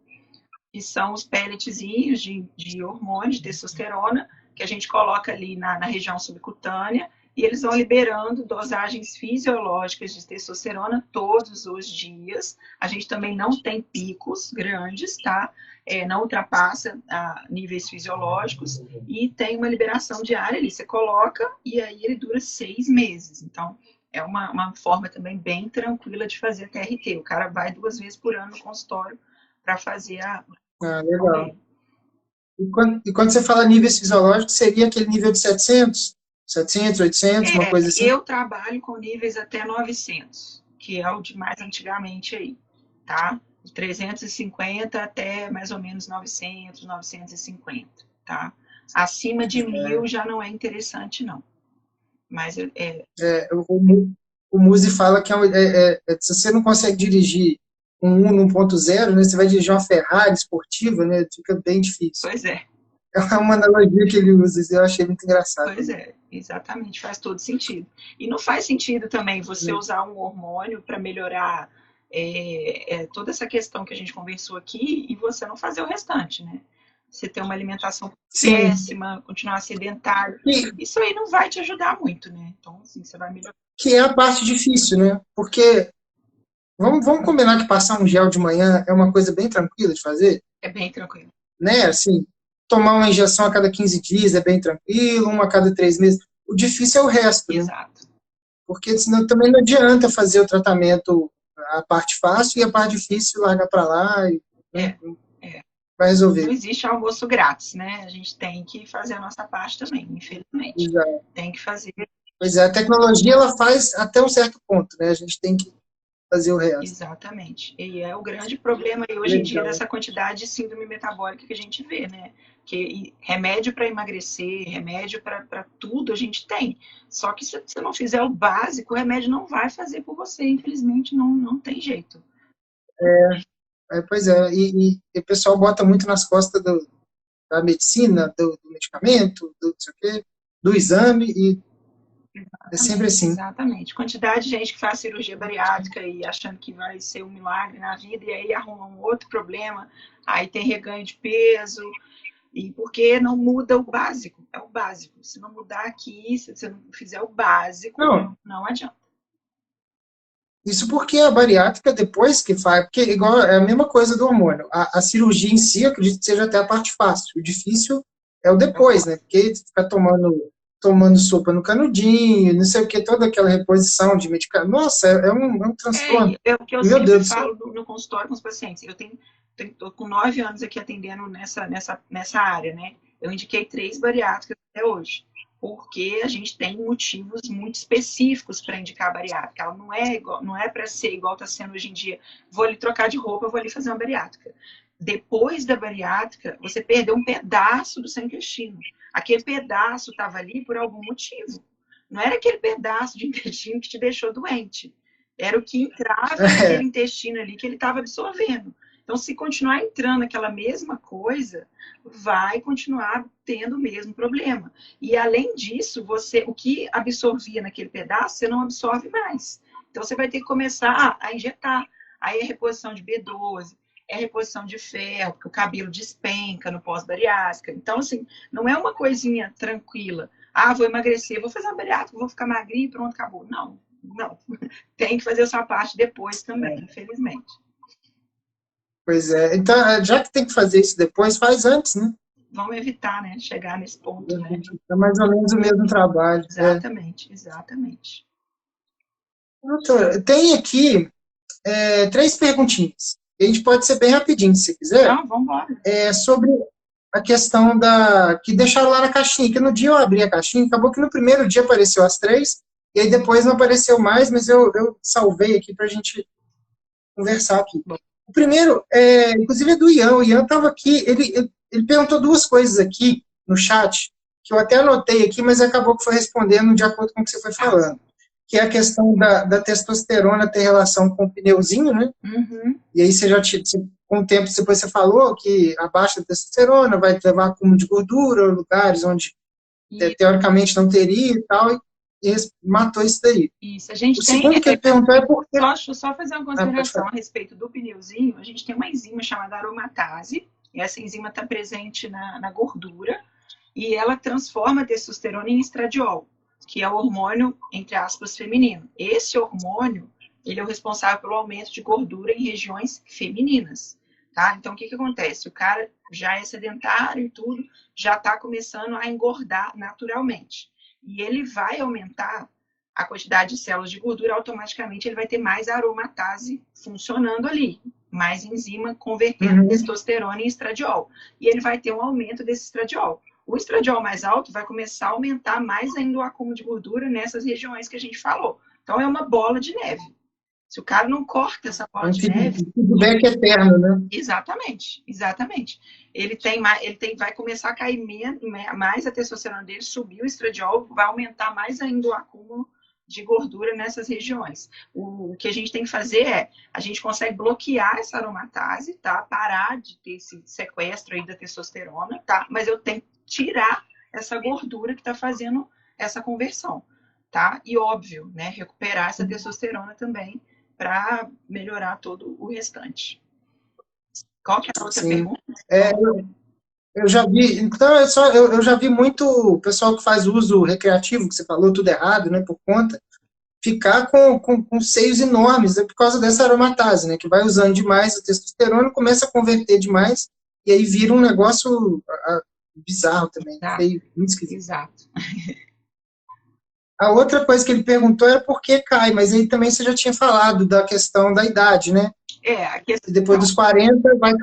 que são os pelletzinhos de hormônio, de testosterona, que a gente coloca ali na região subcutânea, e eles vão liberando dosagens fisiológicas de testosterona todos os dias. A gente também não tem picos grandes, tá? Não ultrapassa níveis fisiológicos, e tem uma liberação diária ali. Você coloca e aí ele dura 6 meses. Então, é uma forma também bem tranquila de fazer a TRT. O cara vai 2 vezes por ano no consultório para fazer
legal. E quando você fala níveis fisiológicos, seria aquele nível de 700, 800, uma coisa assim?
Eu trabalho com níveis até 900, que é o de mais antigamente aí, tá? De 350 até mais ou menos 900, 950, tá? Acima de 1000 já não é interessante, não. Mas
o Muzi fala que se você não consegue dirigir um Uno 1.0, né, você vai dirigir uma Ferrari esportiva, né, fica bem difícil.
Pois é.
É uma analogia que ele usa, eu achei muito engraçado.
Pois é, exatamente, faz todo sentido. E não faz sentido também você usar um hormônio para melhorar toda essa questão que a gente conversou aqui e você não fazer o restante, né? Você ter uma alimentação péssima, continuar sedentário, isso aí não vai te ajudar muito, né? Então, assim, você vai melhorar.
Que é a parte difícil, né? Porque vamos combinar que passar um gel de manhã é uma coisa bem tranquila de fazer?
É bem tranquilo.
Né? Assim, tomar uma injeção a cada 15 dias é bem tranquilo, uma a cada 3 meses. O difícil é o resto,
Exato.
Né? Porque senão também não adianta fazer o tratamento, a parte fácil, e a parte difícil largar para lá. Vai resolver.
Não existe almoço grátis, né? A gente tem que fazer a nossa parte também, infelizmente.
Exato.
Tem que fazer.
Pois é, a tecnologia ela faz até um certo ponto, né? A gente tem que fazer o resto.
Exatamente. E é o grande problema aí hoje em dia dessa quantidade de síndrome metabólica que a gente vê, né? Que remédio para emagrecer, remédio para tudo a gente tem. Só que se você não fizer o básico, o remédio não vai fazer por você. Infelizmente, não tem jeito.
Pois é. E o pessoal bota muito nas costas da medicina, do medicamento, do não sei o quê, do exame, e é sempre assim.
Exatamente. Quantidade de gente que faz cirurgia bariátrica e achando que vai ser um milagre na vida, e aí arruma um outro problema, aí tem reganho de peso, e porque não muda o básico. É o básico. Se não mudar aqui, se você não fizer o básico, não adianta.
Isso porque a bariátrica, depois que faz, porque igual é a mesma coisa do hormônio. A cirurgia em si, eu acredito que seja até a parte fácil. O difícil é o depois, né? Porque ficar tomando sopa no canudinho, não sei o que, toda aquela reposição de medicamento. Nossa, é um transtorno.
É o que eu
Meu
sempre
Deus
falo no consultório com os pacientes. Eu tô com 9 anos aqui atendendo nessa área, né? Eu indiquei 3 bariátricas até hoje, porque a gente tem motivos muito específicos para indicar a bariátrica. Ela não é para ser igual está sendo hoje em dia. Vou ali trocar de roupa, vou ali fazer uma bariátrica. Depois da bariátrica, você perdeu um pedaço do seu intestino. Aquele pedaço estava ali por algum motivo. Não era aquele pedaço de intestino que te deixou doente. Era o que entrava naquele intestino ali que ele estava absorvendo. Então, se continuar entrando aquela mesma coisa, vai continuar tendo o mesmo problema. E, além disso, o que absorvia naquele pedaço, você não absorve mais. Então, você vai ter que começar a injetar. Aí é reposição de B12, é reposição de ferro, porque o cabelo despenca no pós-bariátrica. Então, assim, não é uma coisinha tranquila. Vou emagrecer, vou fazer uma bariátrica, vou ficar magrinho e pronto, acabou. Não. Tem que fazer a sua parte depois também, infelizmente.
Pois é. Então, já que tem que fazer isso depois, faz antes, né?
Vamos evitar, né? Chegar nesse ponto, né?
É mais ou menos o mesmo trabalho.
Exatamente.
Doutora, tem aqui 3 perguntinhas. A gente pode ser bem rapidinho, se quiser.
Não, vamos embora.
Sobre a questão que deixaram lá na caixinha, que no dia eu abri a caixinha, acabou que no primeiro dia apareceu as 3, e aí depois não apareceu mais, mas eu salvei aqui para a gente conversar aqui. Bom. O primeiro, inclusive, é do Ian. O Ian estava aqui, ele perguntou 2 coisas aqui no chat, que eu até anotei aqui, mas acabou que foi respondendo de acordo com o que você foi falando. Que é a questão da testosterona ter relação com o pneuzinho, né?
Uhum.
E aí com o tempo depois você falou que a baixa testosterona vai levar a acúmulo de gordura, lugares onde teoricamente não teria e tal, e matou isso daí.
Isso, a gente
o segundo que ele perguntou é porque...
Deixa eu só fazer uma consideração a respeito do pneuzinho. A gente tem uma enzima chamada aromatase, Essa enzima está presente na gordura e ela transforma a testosterona em estradiol, que é o hormônio, entre aspas, feminino. Esse hormônio, ele é o responsável pelo aumento de gordura em regiões femininas, tá? Então, o que acontece? O cara já é sedentário e tudo, já está começando a engordar naturalmente. E ele vai aumentar a quantidade de células de gordura, automaticamente ele vai ter mais aromatase funcionando ali, mais enzima convertendo testosterona em estradiol. E ele vai ter um aumento desse estradiol. O estradiol mais alto vai começar a aumentar mais ainda o acúmulo de gordura nessas regiões que a gente falou. Então, é uma bola de neve. Se o cara não corta essa bola de neve...
feedback eterno, né?
Exatamente, exatamente. Ele vai começar a cair mais a testosterona dele, subir o estradiol, vai aumentar mais ainda o acúmulo de gordura nessas regiões. O que a gente tem que fazer é, a gente consegue bloquear essa aromatase, tá? Parar de ter esse sequestro aí da testosterona, tá? Mas eu tenho que tirar essa gordura que está fazendo essa conversão, tá? E óbvio, né? Recuperar essa testosterona também para melhorar todo o restante. Qual que é a outra pergunta?
Eu já vi, então eu já vi muito o pessoal que faz uso recreativo, que você falou tudo errado, né, por conta, ficar com seios enormes, por causa dessa aromatase, né, que vai usando demais a testosterona, começa a converter demais, e aí vira um negócio bizarro também, feio, muito esquisito.
Exato.
A outra coisa que ele perguntou era por que cai, mas aí também você já tinha falado da questão da idade, né?
A questão...
Depois dos 40 vai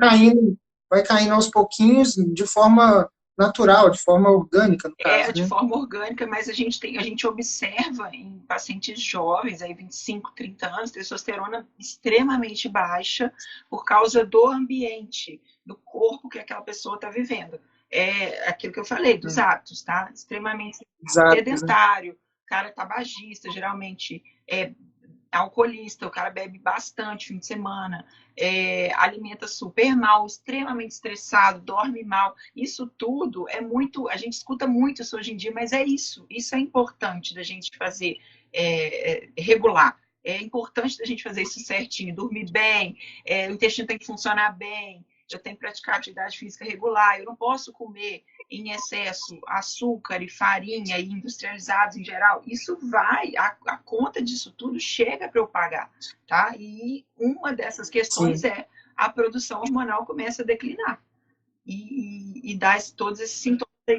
caindo aos pouquinhos de forma natural, de forma orgânica, no caso.
De forma orgânica, mas a gente observa em pacientes jovens, aí 25, 30 anos, testosterona extremamente baixa por causa do ambiente, do corpo que aquela pessoa está vivendo. É aquilo que eu falei, dos hábitos, tá? Extremamente sedentário, o cara tabagista, geralmente alcoolista, o cara bebe bastante fim de semana, alimenta super mal, extremamente estressado, dorme mal. Isso tudo é muito, a gente escuta muito isso hoje em dia, mas isso é importante da gente fazer regular. É importante da gente fazer isso certinho, dormir bem, o intestino tem que funcionar bem, eu tenho que praticar atividade física regular, eu não posso comer em excesso açúcar e farinha e industrializados em geral. Isso a conta disso tudo chega para eu pagar, tá? E uma dessas questões é a produção hormonal começa a declinar e dá todos esses sintomas aí.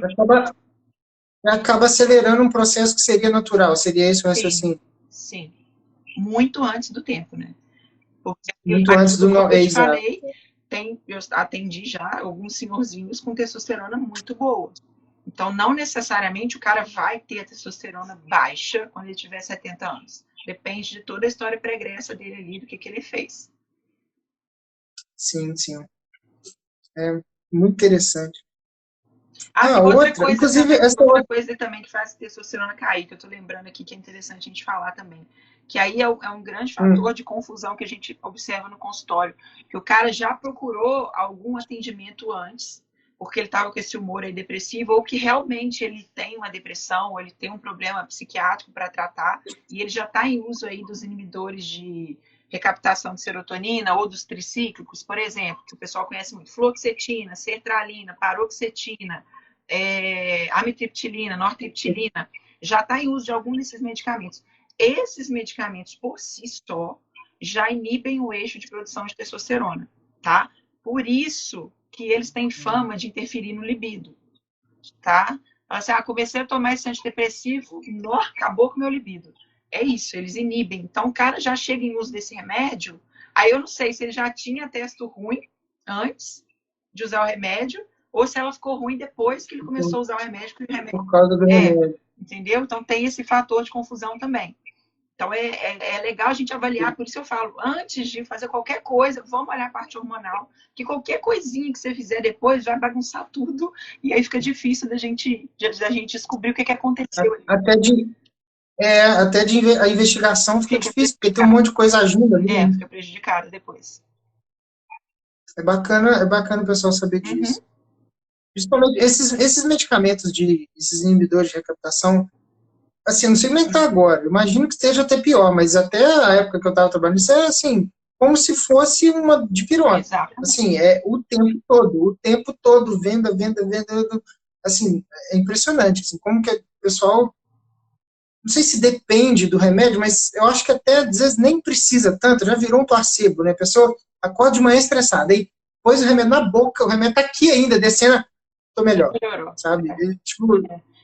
Acaba acelerando um processo que seria natural, seria isso o raciocínio?
Sim, muito antes do tempo, né? Porque
muito antes do
como eu te falei, eu atendi já alguns senhorzinhos com testosterona muito boa. Então, não necessariamente o cara vai ter a testosterona baixa quando ele tiver 70 anos. Depende de toda a história pregressa dele ali, do que ele fez.
Sim, sim. É muito interessante.
Outra coisa também que faz a testosterona cair, que eu tô lembrando aqui, que é interessante a gente falar também, que aí é um grande fator de confusão que a gente observa no consultório, que o cara já procurou algum atendimento antes, porque ele estava com esse humor aí depressivo, ou que realmente ele tem uma depressão, ou ele tem um problema psiquiátrico para tratar, e ele já está em uso aí dos inibidores de recaptação de serotonina, ou dos tricíclicos, por exemplo, que o pessoal conhece muito, fluoxetina, sertralina, paroxetina, amitriptilina, nortriptilina, já está em uso de algum desses medicamentos. Esses medicamentos, por si só, já inibem o eixo de produção de testosterona, tá? Por isso que eles têm fama de interferir no libido, tá? Assim, comecei a tomar esse antidepressivo, acabou com o meu libido. É isso, eles inibem. Então, o cara já chega em uso desse remédio, aí eu não sei se ele já tinha testo ruim antes de usar o remédio, ou se ela ficou ruim depois que ele começou a usar o remédio.
Por causa do remédio.
Entendeu? Então, tem esse fator de confusão também. Então, é legal a gente avaliar, por isso eu falo, antes de fazer qualquer coisa, vamos olhar a parte hormonal, que qualquer coisinha que você fizer depois vai bagunçar tudo, e aí fica difícil da gente descobrir o que aconteceu.
Até a investigação fica difícil, porque tem um monte de coisa agindo ali.
Fica prejudicada depois.
É bacana o pessoal saber disso. Principalmente esses medicamentos, esses inibidores de recaptação, assim, não sei como é que tá agora. Imagino que esteja até pior, mas até a época que eu estava trabalhando, isso é, assim, como se fosse uma dipirona.
Exatamente.
Assim, o tempo todo, venda, venda, venda, assim, é impressionante, assim, como que o pessoal, não sei se depende do remédio, mas eu acho que até, às vezes, nem precisa tanto, já virou um placebo, né, a pessoa acorda de manhã estressada, aí pôs o remédio na boca, o remédio tá aqui ainda, descendo, tô melhor,
Melhorou.
sabe? E, tipo,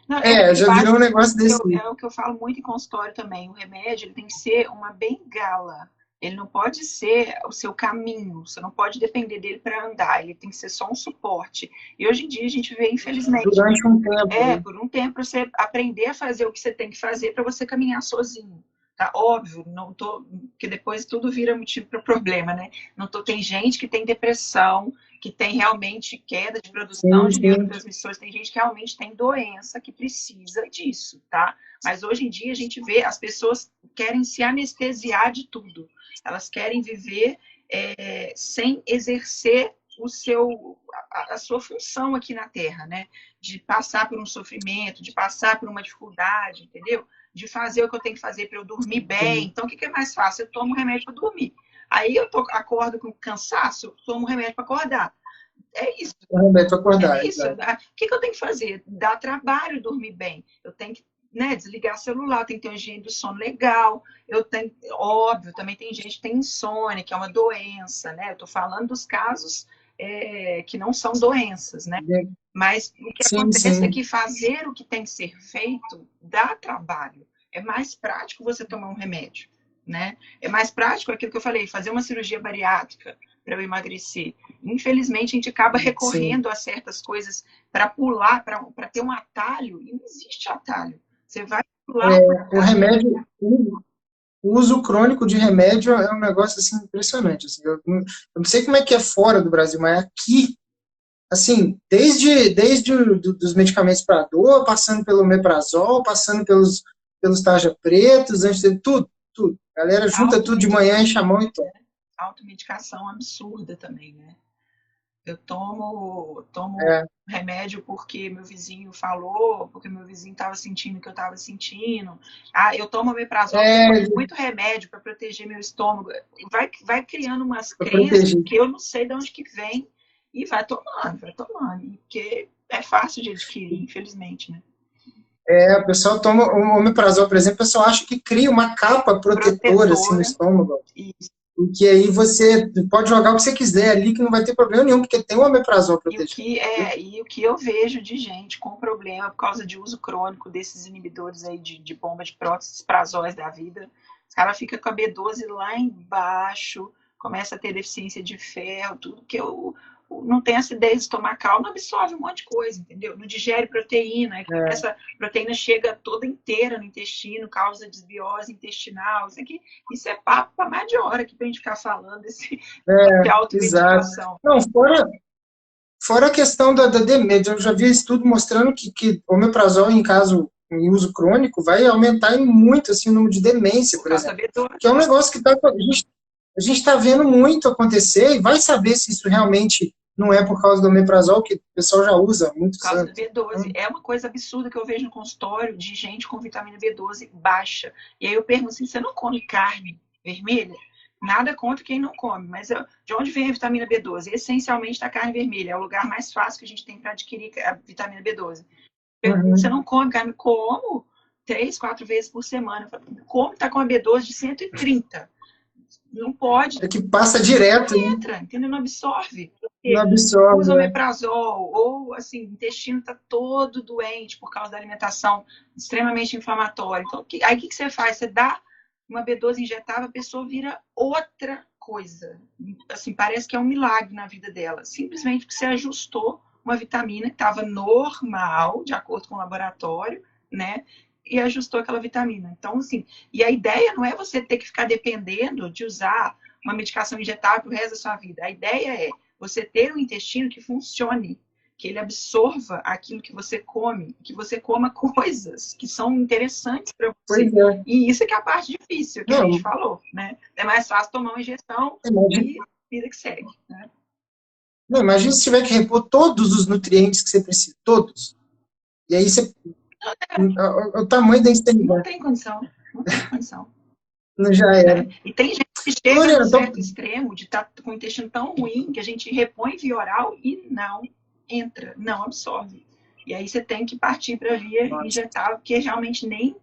Não,
já
eu
virou
acho
um negócio
que
desse.
é o que eu falo muito em consultório também. O remédio ele tem que ser uma bengala. Ele não pode ser o seu caminho. Você não pode depender dele para andar. Ele tem que ser só um suporte. E hoje em dia a gente vê, infelizmente,
Durante um tempo, né?
por um tempo você aprender a fazer o que você tem que fazer para você caminhar sozinho. Tá? Óbvio, não tô, porque depois tudo vira motivo para problema, né? Não tô, tem gente que tem depressão, que tem realmente queda de produção
Sim,
de
sim.
neurotransmissores, tem gente que realmente tem doença que precisa disso, tá? Mas hoje em dia a gente vê as pessoas querem se anestesiar de tudo. Elas querem viver sem exercer a sua função aqui na Terra, né? De passar por um sofrimento, de passar por uma dificuldade, entendeu? De fazer o que eu tenho que fazer para eu dormir bem. Então, o que é mais fácil? Eu tomo remédio para dormir. Aí acordo com cansaço, eu tomo remédio para acordar. É isso.
O remédio para acordar,
É isso.
exato.
O que eu tenho que fazer? Dá trabalho dormir bem. Eu tenho que desligar o celular, tem que ter uma higiene do sono legal. Eu tenho, óbvio, também tem gente que tem insônia, que é uma doença, né? Eu estou falando dos casos que não são doenças, né? Mas o que
Sim,
acontece é
sim.
que fazer o que tem que ser feito dá trabalho. É mais prático você tomar um remédio, né? É mais prático aquilo que eu falei, fazer uma cirurgia bariátrica para eu emagrecer. Infelizmente, a gente acaba
Sim.
recorrendo a certas coisas para pular, para ter um atalho, e não existe atalho. Você vai pular um
O
atalho.
remédio, o uso crônico de remédio é um negócio assim impressionante. Assim, eu não sei como é que é fora do Brasil, mas aqui, assim, desde dos medicamentos para dor, passando pelo omeprazol, passando pelos tarja pretos, antes de tudo, tudo. A galera junta tudo de manhã, enche a mão e toma.
Automedicação absurda também, né? Eu tomo
É,
remédio porque meu vizinho falou, porque meu vizinho estava sentindo o que eu estava sentindo. Ah, eu tomo omeprazol porque eu
é
tomo muito remédio para proteger meu estômago. Vai criando umas
para
crenças
proteger.
que eu não sei de onde que vem e vai tomando, vai tomando. Porque é fácil de adquirir, infelizmente, né?
O pessoal toma o omeprazol, por exemplo, o pessoal acha que cria uma capa protetora assim no
Protetora
estômago.
e
E que aí você pode jogar o que você quiser ali, que não vai ter problema nenhum, porque tem o omeprazol protegendo.
o que eu vejo de gente com problema por causa de uso crônico desses inibidores aí de bomba de próteses, prazóis da vida, os caras ficam com a B12 lá embaixo, começa a ter deficiência de ferro, tudo que eu não tem acidez estomacal, não absorve um monte de coisa, entendeu? Não digere proteína, aí
É,
essa proteína chega toda inteira no intestino, causa desbiose intestinal, isso é papo para mais de hora aqui pra gente ficar falando de
exato.
automedicação.
Não, fora a questão da demência, eu já vi estudo mostrando que o omeprazol, em caso em uso crônico, vai aumentar em muito assim, o número de demência,
Por
por
causa da
exemplo.
B12.
Que é um negócio que a gente está vendo muito acontecer e vai saber se isso realmente não é por causa do omeprazol, que o pessoal já usa há
Por
muitos
causa da
anos.
B12. É uma coisa absurda que eu vejo no consultório de gente com vitamina B12 baixa. E aí eu pergunto assim: você não come carne vermelha? Nada contra quem não come, mas de onde vem a vitamina B12? Essencialmente da carne vermelha. É o lugar mais fácil que a gente tem para adquirir a vitamina B12. Você
Uhum.
não come carne? Como? 3, 4 vezes por semana. Como está com a B12 de 130? Não pode,
É que passa direto, né?
entra, entendeu? Não absorve.
Não
Porque usa
absorve, né?
omeprazol, ou assim, o intestino está todo doente por causa da alimentação extremamente inflamatória. Então, aí o que você faz? Você dá uma B12 injetável, a pessoa vira outra coisa. Assim, parece que é um milagre na vida dela. Simplesmente porque você ajustou uma vitamina que estava normal, de acordo com o laboratório, né? E ajustou aquela vitamina. Então, assim, e a ideia não é você ter que ficar dependendo de usar uma medicação injetável para o resto da sua vida. A ideia é você ter um intestino que funcione, que ele absorva aquilo que você come, que você coma coisas que são interessantes para
Pois
você.
é.
E isso é que é a parte difícil que a gente
Não,
falou, né? É mais fácil tomar uma injeção
imagina,
e vida que segue, né?
não, imagina se tiver que repor todos os nutrientes que você precisa, todos. E aí você, o tamanho da
Não
insanidade.
tem condição, não tem condição.
Não já era.
Né? E tem gente que chega
Lorena,
num certo extremo de estar com o intestino tão ruim que a gente repõe via oral e não entra, não absorve. E aí você tem que partir para via injetável, porque realmente nem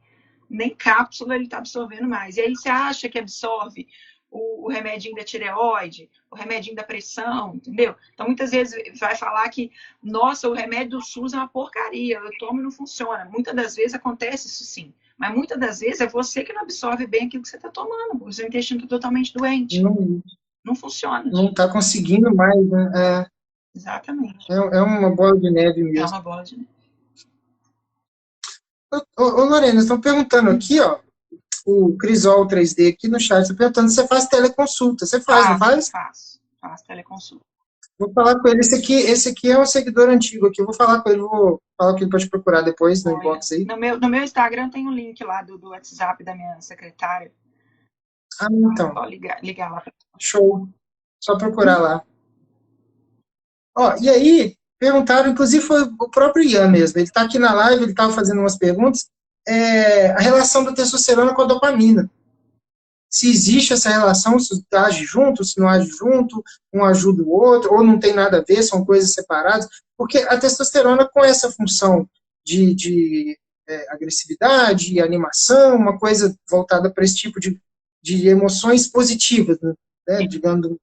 cápsula ele está absorvendo mais. E aí você acha que absorve o remedinho da tireoide, o remedinho da pressão, entendeu? Então, muitas vezes vai falar que, nossa, o remédio do SUS é uma porcaria, eu tomo e não funciona. Muitas das vezes acontece isso sim. Mas muitas das vezes é você que não absorve bem aquilo que você está tomando, o seu intestino está totalmente doente. Não funciona.
Não está conseguindo mais, né?
Exatamente.
É uma bola de neve mesmo.
É uma bola de neve.
Ô, Lorena, estão perguntando aqui, ó, o Crisol 3D aqui no chat, está perguntando se você faz teleconsulta. Você faz, não faz?
Faço teleconsulta.
Vou falar com ele. Esse aqui é um seguidor antigo aqui. Eu vou falar com ele, vou falar que ele pode procurar depois no inbox aí.
No meu Instagram tem um link lá do WhatsApp da minha secretária.
Ah, então.
Pode ligar lá.
Show. Só procurar lá. Ó, e aí, perguntaram, inclusive foi o próprio Ian mesmo. Ele está aqui na live, ele estava fazendo umas perguntas. A relação da testosterona com a dopamina. Se existe essa relação, se age junto, se não age junto, um ajuda o outro, ou não tem nada a ver, são coisas separadas, porque a testosterona com essa função de agressividade, animação, uma coisa voltada para esse tipo de emoções positivas, né, digamos,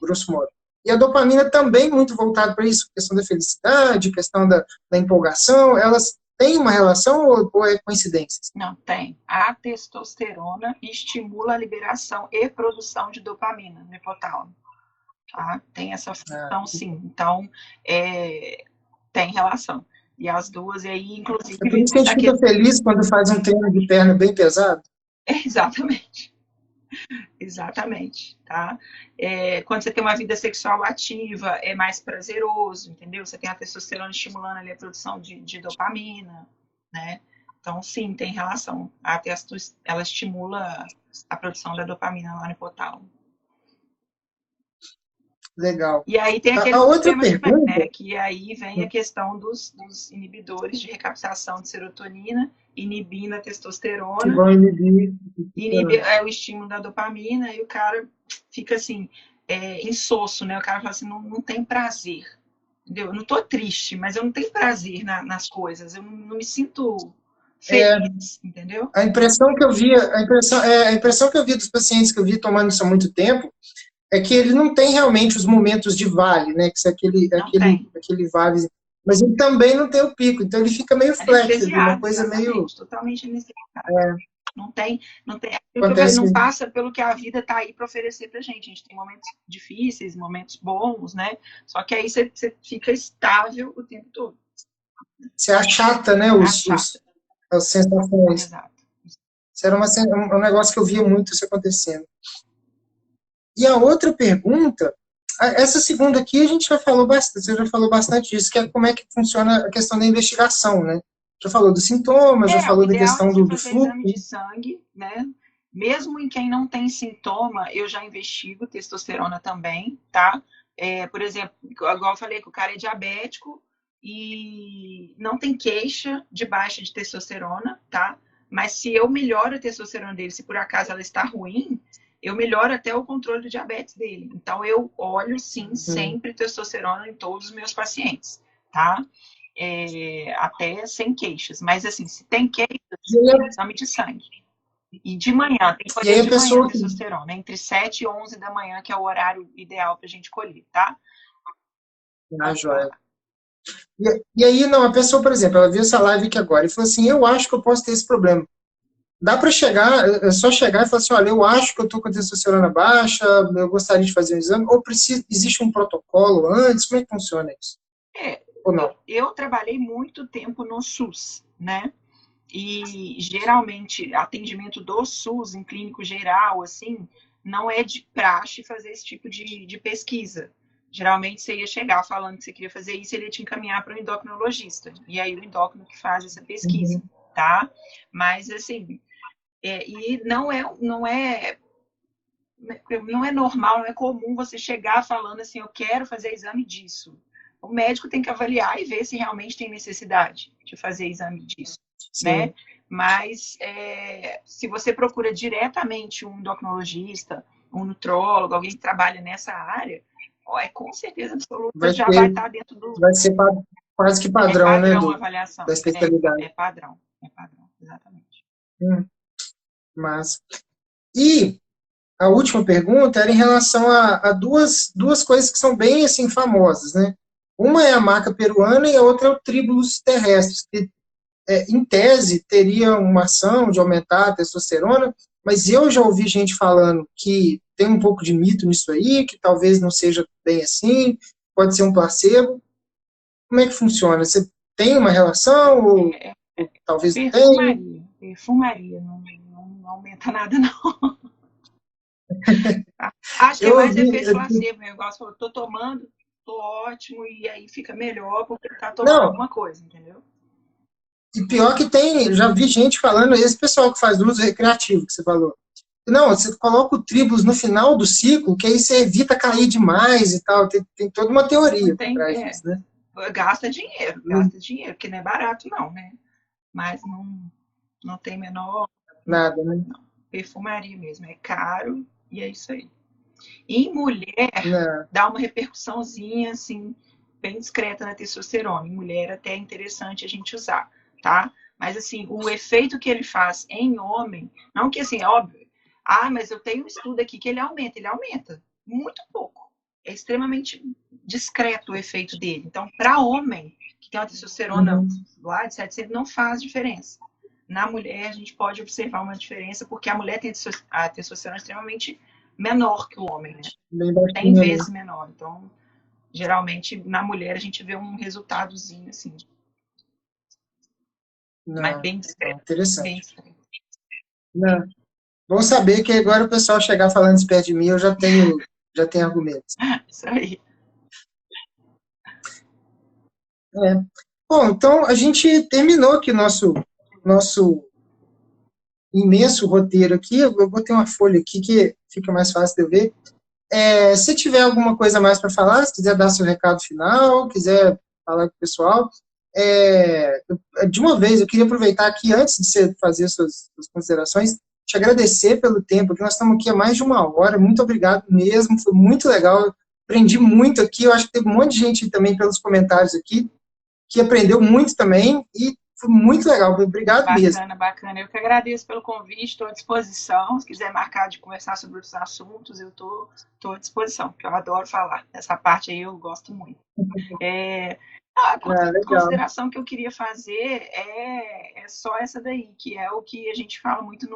grosso modo. E a dopamina também muito voltada para isso, questão da felicidade, questão da empolgação, elas tem uma relação ou é coincidência?
Não, tem. A testosterona estimula a liberação e produção de dopamina no hipotálamo. Tá? Tem essa função, sim. Então, tem relação. E as duas, e aí, inclusive...
É por isso que a gente fica feliz quando faz um treino de perna bem pesado?
Exatamente. Exatamente, tá? Quando você tem uma vida sexual ativa, é mais prazeroso, entendeu? Você tem a testosterona estimulando ali a produção de dopamina, né? Então, sim, tem relação. A testosterona, ela estimula a produção da dopamina lá no hipotálamo.
Legal.
E aí tem aquele
outra pergunta,
né, que aí vem a questão dos inibidores de recaptação de serotonina, inibindo a testosterona.
Que vão inibir
o estímulo da dopamina e o cara fica assim, insosso, né? O cara fala assim, não tem prazer. Entendeu? Eu não tô triste, mas eu não tenho prazer nas coisas. Eu não me sinto feliz, entendeu?
A impressão que eu vi dos pacientes que eu vi tomando isso há muito tempo é que ele não tem realmente os momentos de vale, né? Que é aquele vale, mas ele também não tem o pico, então ele fica meio flat, uma coisa meio
totalmente anestesiado. Não tem, não passa pelo que a vida está aí para oferecer para a gente. A gente tem momentos difíceis, momentos bons, né? Só que aí você fica estável o tempo todo.
Você achata, né? As sensações.
Exato.
Isso era um negócio que eu via muito isso acontecendo. E a outra pergunta, essa segunda aqui a gente já falou bastante, você já falou bastante disso, que é como é que funciona a questão da investigação, né? Já falou dos sintomas, já falou da questão do fluxo.
Exame de sangue, né? Mesmo em quem não tem sintoma, eu já investigo testosterona também, tá? Por exemplo, igual eu falei que o cara é diabético e não tem queixa de baixa de testosterona, tá? Mas se eu melhoro a testosterona dele, se por acaso ela está ruim, eu melhoro até o controle do diabetes dele. Então, eu olho, sim, sempre testosterona em todos os meus pacientes, tá? Até sem queixas. Mas, assim, se tem queixas, exame de sangue. E de manhã, tem que colher de manhã testosterona, entre 7 e 11 da manhã, que é o horário ideal para a gente colher, tá?
Joia. E aí, não, a pessoa, por exemplo, ela viu essa live aqui agora e falou assim, eu acho que eu posso ter esse problema. Dá para chegar, é só chegar e falar assim, olha, eu acho que eu estou com a testosterona baixa, eu gostaria de fazer um exame, ou existe um protocolo antes? Como é que funciona isso?
Ou não? Eu trabalhei muito tempo no SUS, né? E geralmente atendimento do SUS em clínico geral, assim, não é de praxe fazer esse tipo de pesquisa. Geralmente você ia chegar falando que você queria fazer isso, ele ia te encaminhar para o endocrinologista. E aí o endócrino que faz essa pesquisa, tá? Mas assim, e não é normal, não é comum você chegar falando assim, eu quero fazer exame disso. O médico tem que avaliar e ver se realmente tem necessidade de fazer exame disso, né? Mas se você procura diretamente um endocrinologista, um nutrólogo, alguém que trabalha nessa área, com certeza absoluta já vai estar dentro do...
Vai ser quase que padrão, né,
padrão a avaliação.
da especialidade.
É padrão, exatamente.
Mas... E a última pergunta era em relação a duas coisas que são bem assim, famosas, né? Uma é a maca peruana e a outra é o Tribulus terrestres, que em tese teria uma ação de aumentar a testosterona, mas eu já ouvi gente falando que tem um pouco de mito nisso aí, que talvez não seja bem assim, pode ser um placebo. Como é que funciona? Você tem uma relação ou talvez não tenha?
Perfumaria, não aumenta nada, não. Acho que é mais efeito placebo, o negócio falou, tô tomando, tô ótimo, e aí fica melhor porque tá tomando alguma coisa, entendeu?
E pior que tem, já vi gente falando, esse pessoal que faz uso recreativo, que você falou. Não, você coloca o Tribulus no final do ciclo, que aí você evita cair demais e tal. Tem toda uma teoria por trás disso, né?
Gasta dinheiro, que não é barato não, né? Mas não tem menor...
Nada, né?
Não, perfumaria mesmo, é caro e é isso aí. Em mulher, dá uma repercussãozinha, assim, bem discreta na testosterona. Em mulher até é interessante a gente usar, tá? Mas, assim, o efeito que ele faz em homem, não que, assim, é óbvio, mas eu tenho um estudo aqui que ele aumenta muito pouco. É extremamente discreto o efeito dele. Então, para homem, que tem uma testosterona lá de 700, não faz diferença. Na mulher, a gente pode observar uma diferença, porque a mulher tem a testosterona extremamente menor que o homem, né? 100 vezes menor. Então, geralmente, na mulher, a gente vê um resultadozinho, assim. Mas bem discreto.
Interessante. Bem discreto. Bom saber que agora o pessoal chegar falando isso perto de mim, eu já tenho argumentos.
Isso aí.
Bom, então a gente terminou aqui nosso imenso roteiro aqui. Eu botei uma folha aqui que fica mais fácil de eu ver. Se tiver alguma coisa mais para falar, se quiser dar seu recado final, quiser falar com o pessoal, de uma vez, eu queria aproveitar aqui, antes de você fazer suas considerações, te agradecer pelo tempo, que nós estamos aqui há mais de 1 hora. Muito obrigado mesmo, foi muito legal. Aprendi muito aqui, eu acho que teve um monte de gente também pelos comentários aqui, que aprendeu muito também, e foi muito legal, obrigado mesmo.
Bacana. Eu que agradeço pelo convite, estou à disposição. Se quiser marcar de conversar sobre outros assuntos, eu estou à disposição, porque eu adoro falar. Essa parte aí eu gosto muito. A consideração que eu queria fazer é só essa daí, que é o que a gente fala muito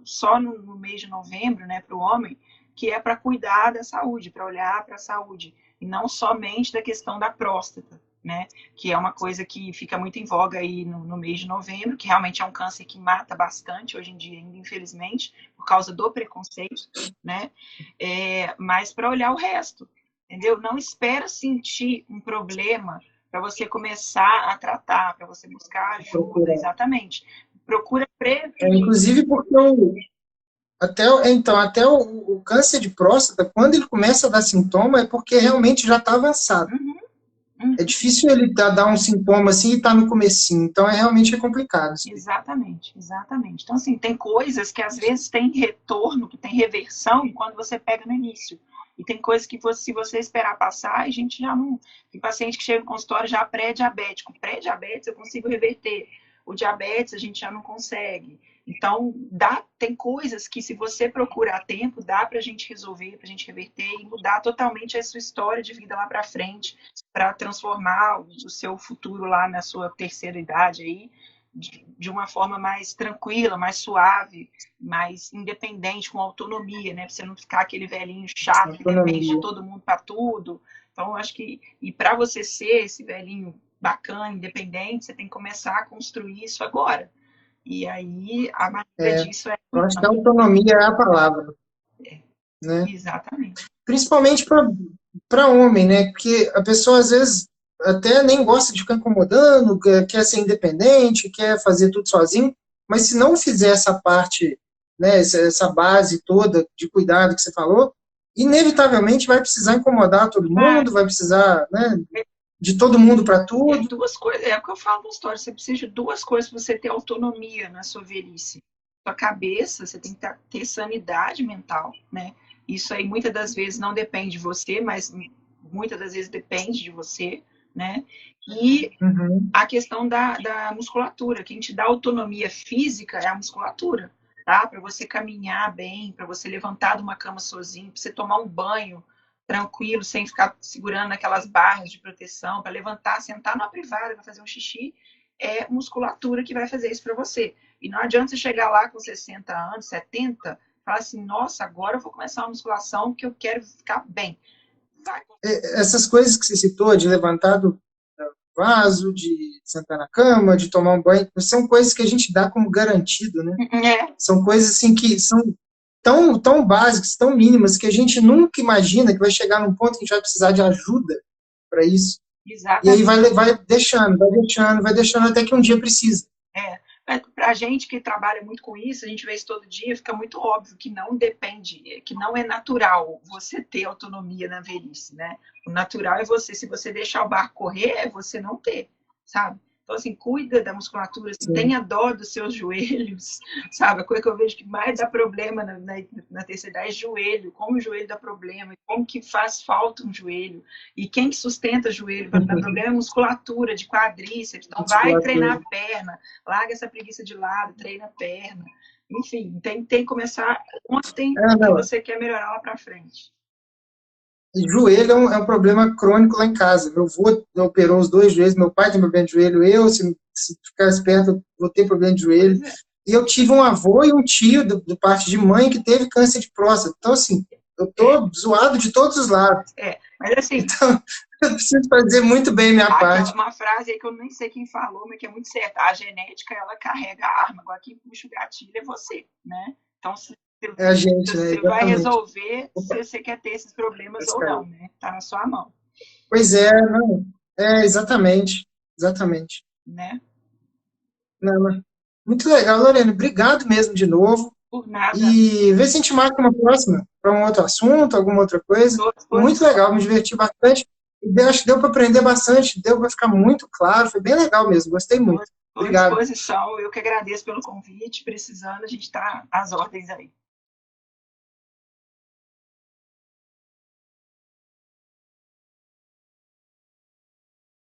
só no mês de novembro, né, para o homem, que é para cuidar da saúde, para olhar para a saúde, e não somente da questão da próstata, né, que é uma coisa que fica muito em voga aí no mês de novembro, que realmente é um câncer que mata bastante hoje em dia, ainda, infelizmente, por causa do preconceito, né, mas para olhar o resto, entendeu? Não espera sentir um problema para você começar a tratar, para você buscar ajuda, exatamente. Procura prevenir.
Inclusive porque até o câncer de próstata, quando ele começa a dar sintoma, é porque realmente já está avançado. É difícil ele dar um sintoma assim e estar no comecinho, então realmente complicado.
Exatamente. Então, assim, tem coisas que às vezes tem retorno, que tem reversão quando você pega no início. E tem coisas que, se você esperar passar, a gente já não... Tem paciente que chega no consultório já pré-diabético. Pré-diabetes eu consigo reverter. O diabetes a gente já não consegue. Então, tem coisas que, se você procurar a tempo, dá para a gente resolver, para a gente reverter e mudar totalmente a sua história de vida lá para frente, para transformar o seu futuro lá na sua terceira idade aí, de uma forma mais tranquila, mais suave, mais independente, com autonomia, né? Para você não ficar aquele velhinho chato que depende de todo mundo para tudo. Então, eu acho que, e para você ser esse velhinho bacana, independente, você tem que começar a construir isso agora. E aí, a maneira disso
eu acho que a autonomia é a palavra. Né?
Exatamente.
Principalmente para homem, né? Porque a pessoa, às vezes, até nem gosta de ficar incomodando, quer ser independente, quer fazer tudo sozinho, mas se não fizer essa parte, né, essa base toda de cuidado que você falou, inevitavelmente vai precisar incomodar todo mundo, vai precisar, né? de todo mundo para
É
tudo.
duas coisas, é o que eu falo na história, você precisa de duas coisas para você ter autonomia na sua velhice. Sua cabeça, você tem que ter sanidade mental, né? Isso aí muitas das vezes não depende de você, mas muitas das vezes depende de você, né? E
Uhum.
a questão da musculatura, quem te dá autonomia física é a musculatura, tá? Para você caminhar bem, para você levantar de uma cama sozinho, para você tomar um banho tranquilo, sem ficar segurando aquelas barras de proteção, para levantar, sentar numa privada para fazer um xixi, é musculatura que vai fazer isso para você. E não adianta você chegar lá com 60 anos, 70, falar assim, nossa, agora eu vou começar uma musculação que eu quero ficar bem. Vai.
Essas coisas que você citou, de levantar do vaso, de sentar na cama, de tomar um banho, são coisas que a gente dá como garantido, né?
É,
São coisas assim que são tão básicas, tão mínimas, que a gente nunca imagina que vai chegar num ponto que a gente vai precisar de ajuda para isso. E aí
exatamente.
vai deixando até que um dia precisa.
É, para a gente que trabalha muito com isso, a gente vê isso todo dia, fica muito óbvio que não depende, que não é natural você ter autonomia na velhice, né? O natural é você, se você deixar o barco correr, é você não ter, sabe? Então, assim, cuida da musculatura, assim,
Sim.
tenha dó dos seus joelhos, sabe? A coisa que eu vejo que mais dá problema na terceira idade é joelho, como o joelho dá problema, como que faz falta um joelho, e quem que sustenta joelho para dar problema é musculatura de quadríceps, então vai treinar a perna, larga essa preguiça de lado, treina a perna, enfim, tem que começar ontem que
Não,
você quer melhorar lá para frente.
joelho é um problema crônico lá em casa. Meu avô operou os dois joelhos, meu pai tem problema de joelho, se ficar esperto, eu vou ter problema de joelho.
Pois é.
E eu tive um avô e um tio, do parte de mãe, que teve câncer de próstata. Então, assim, eu tô zoado de todos os lados.
Mas assim,
Então, eu preciso fazer muito bem minha
aquela,
parte.
uma frase aí que eu nem sei quem falou, mas que é muito certa. A genética, ela carrega a arma. Agora, quem puxa o gatilho é você, né? Então,
É a gente, né?
você vai
Exatamente.
resolver se você quer ter esses problemas
Esse
ou
cara.
não, né? Tá na sua mão,
Pois é, não. Exatamente. Exatamente.
né?
Não, não. Muito legal, Lorena. Obrigado mesmo de novo.
Por nada,
E ver se a gente marca uma próxima para um outro assunto, alguma outra coisa.
estou à
Muito
disposição.
legal, me diverti bastante. E acho que deu para aprender bastante, deu para ficar muito claro. Foi bem legal mesmo, gostei muito.
Estou à
Obrigado.
disposição. Eu que agradeço pelo convite. Precisando, a gente está às ordens aí.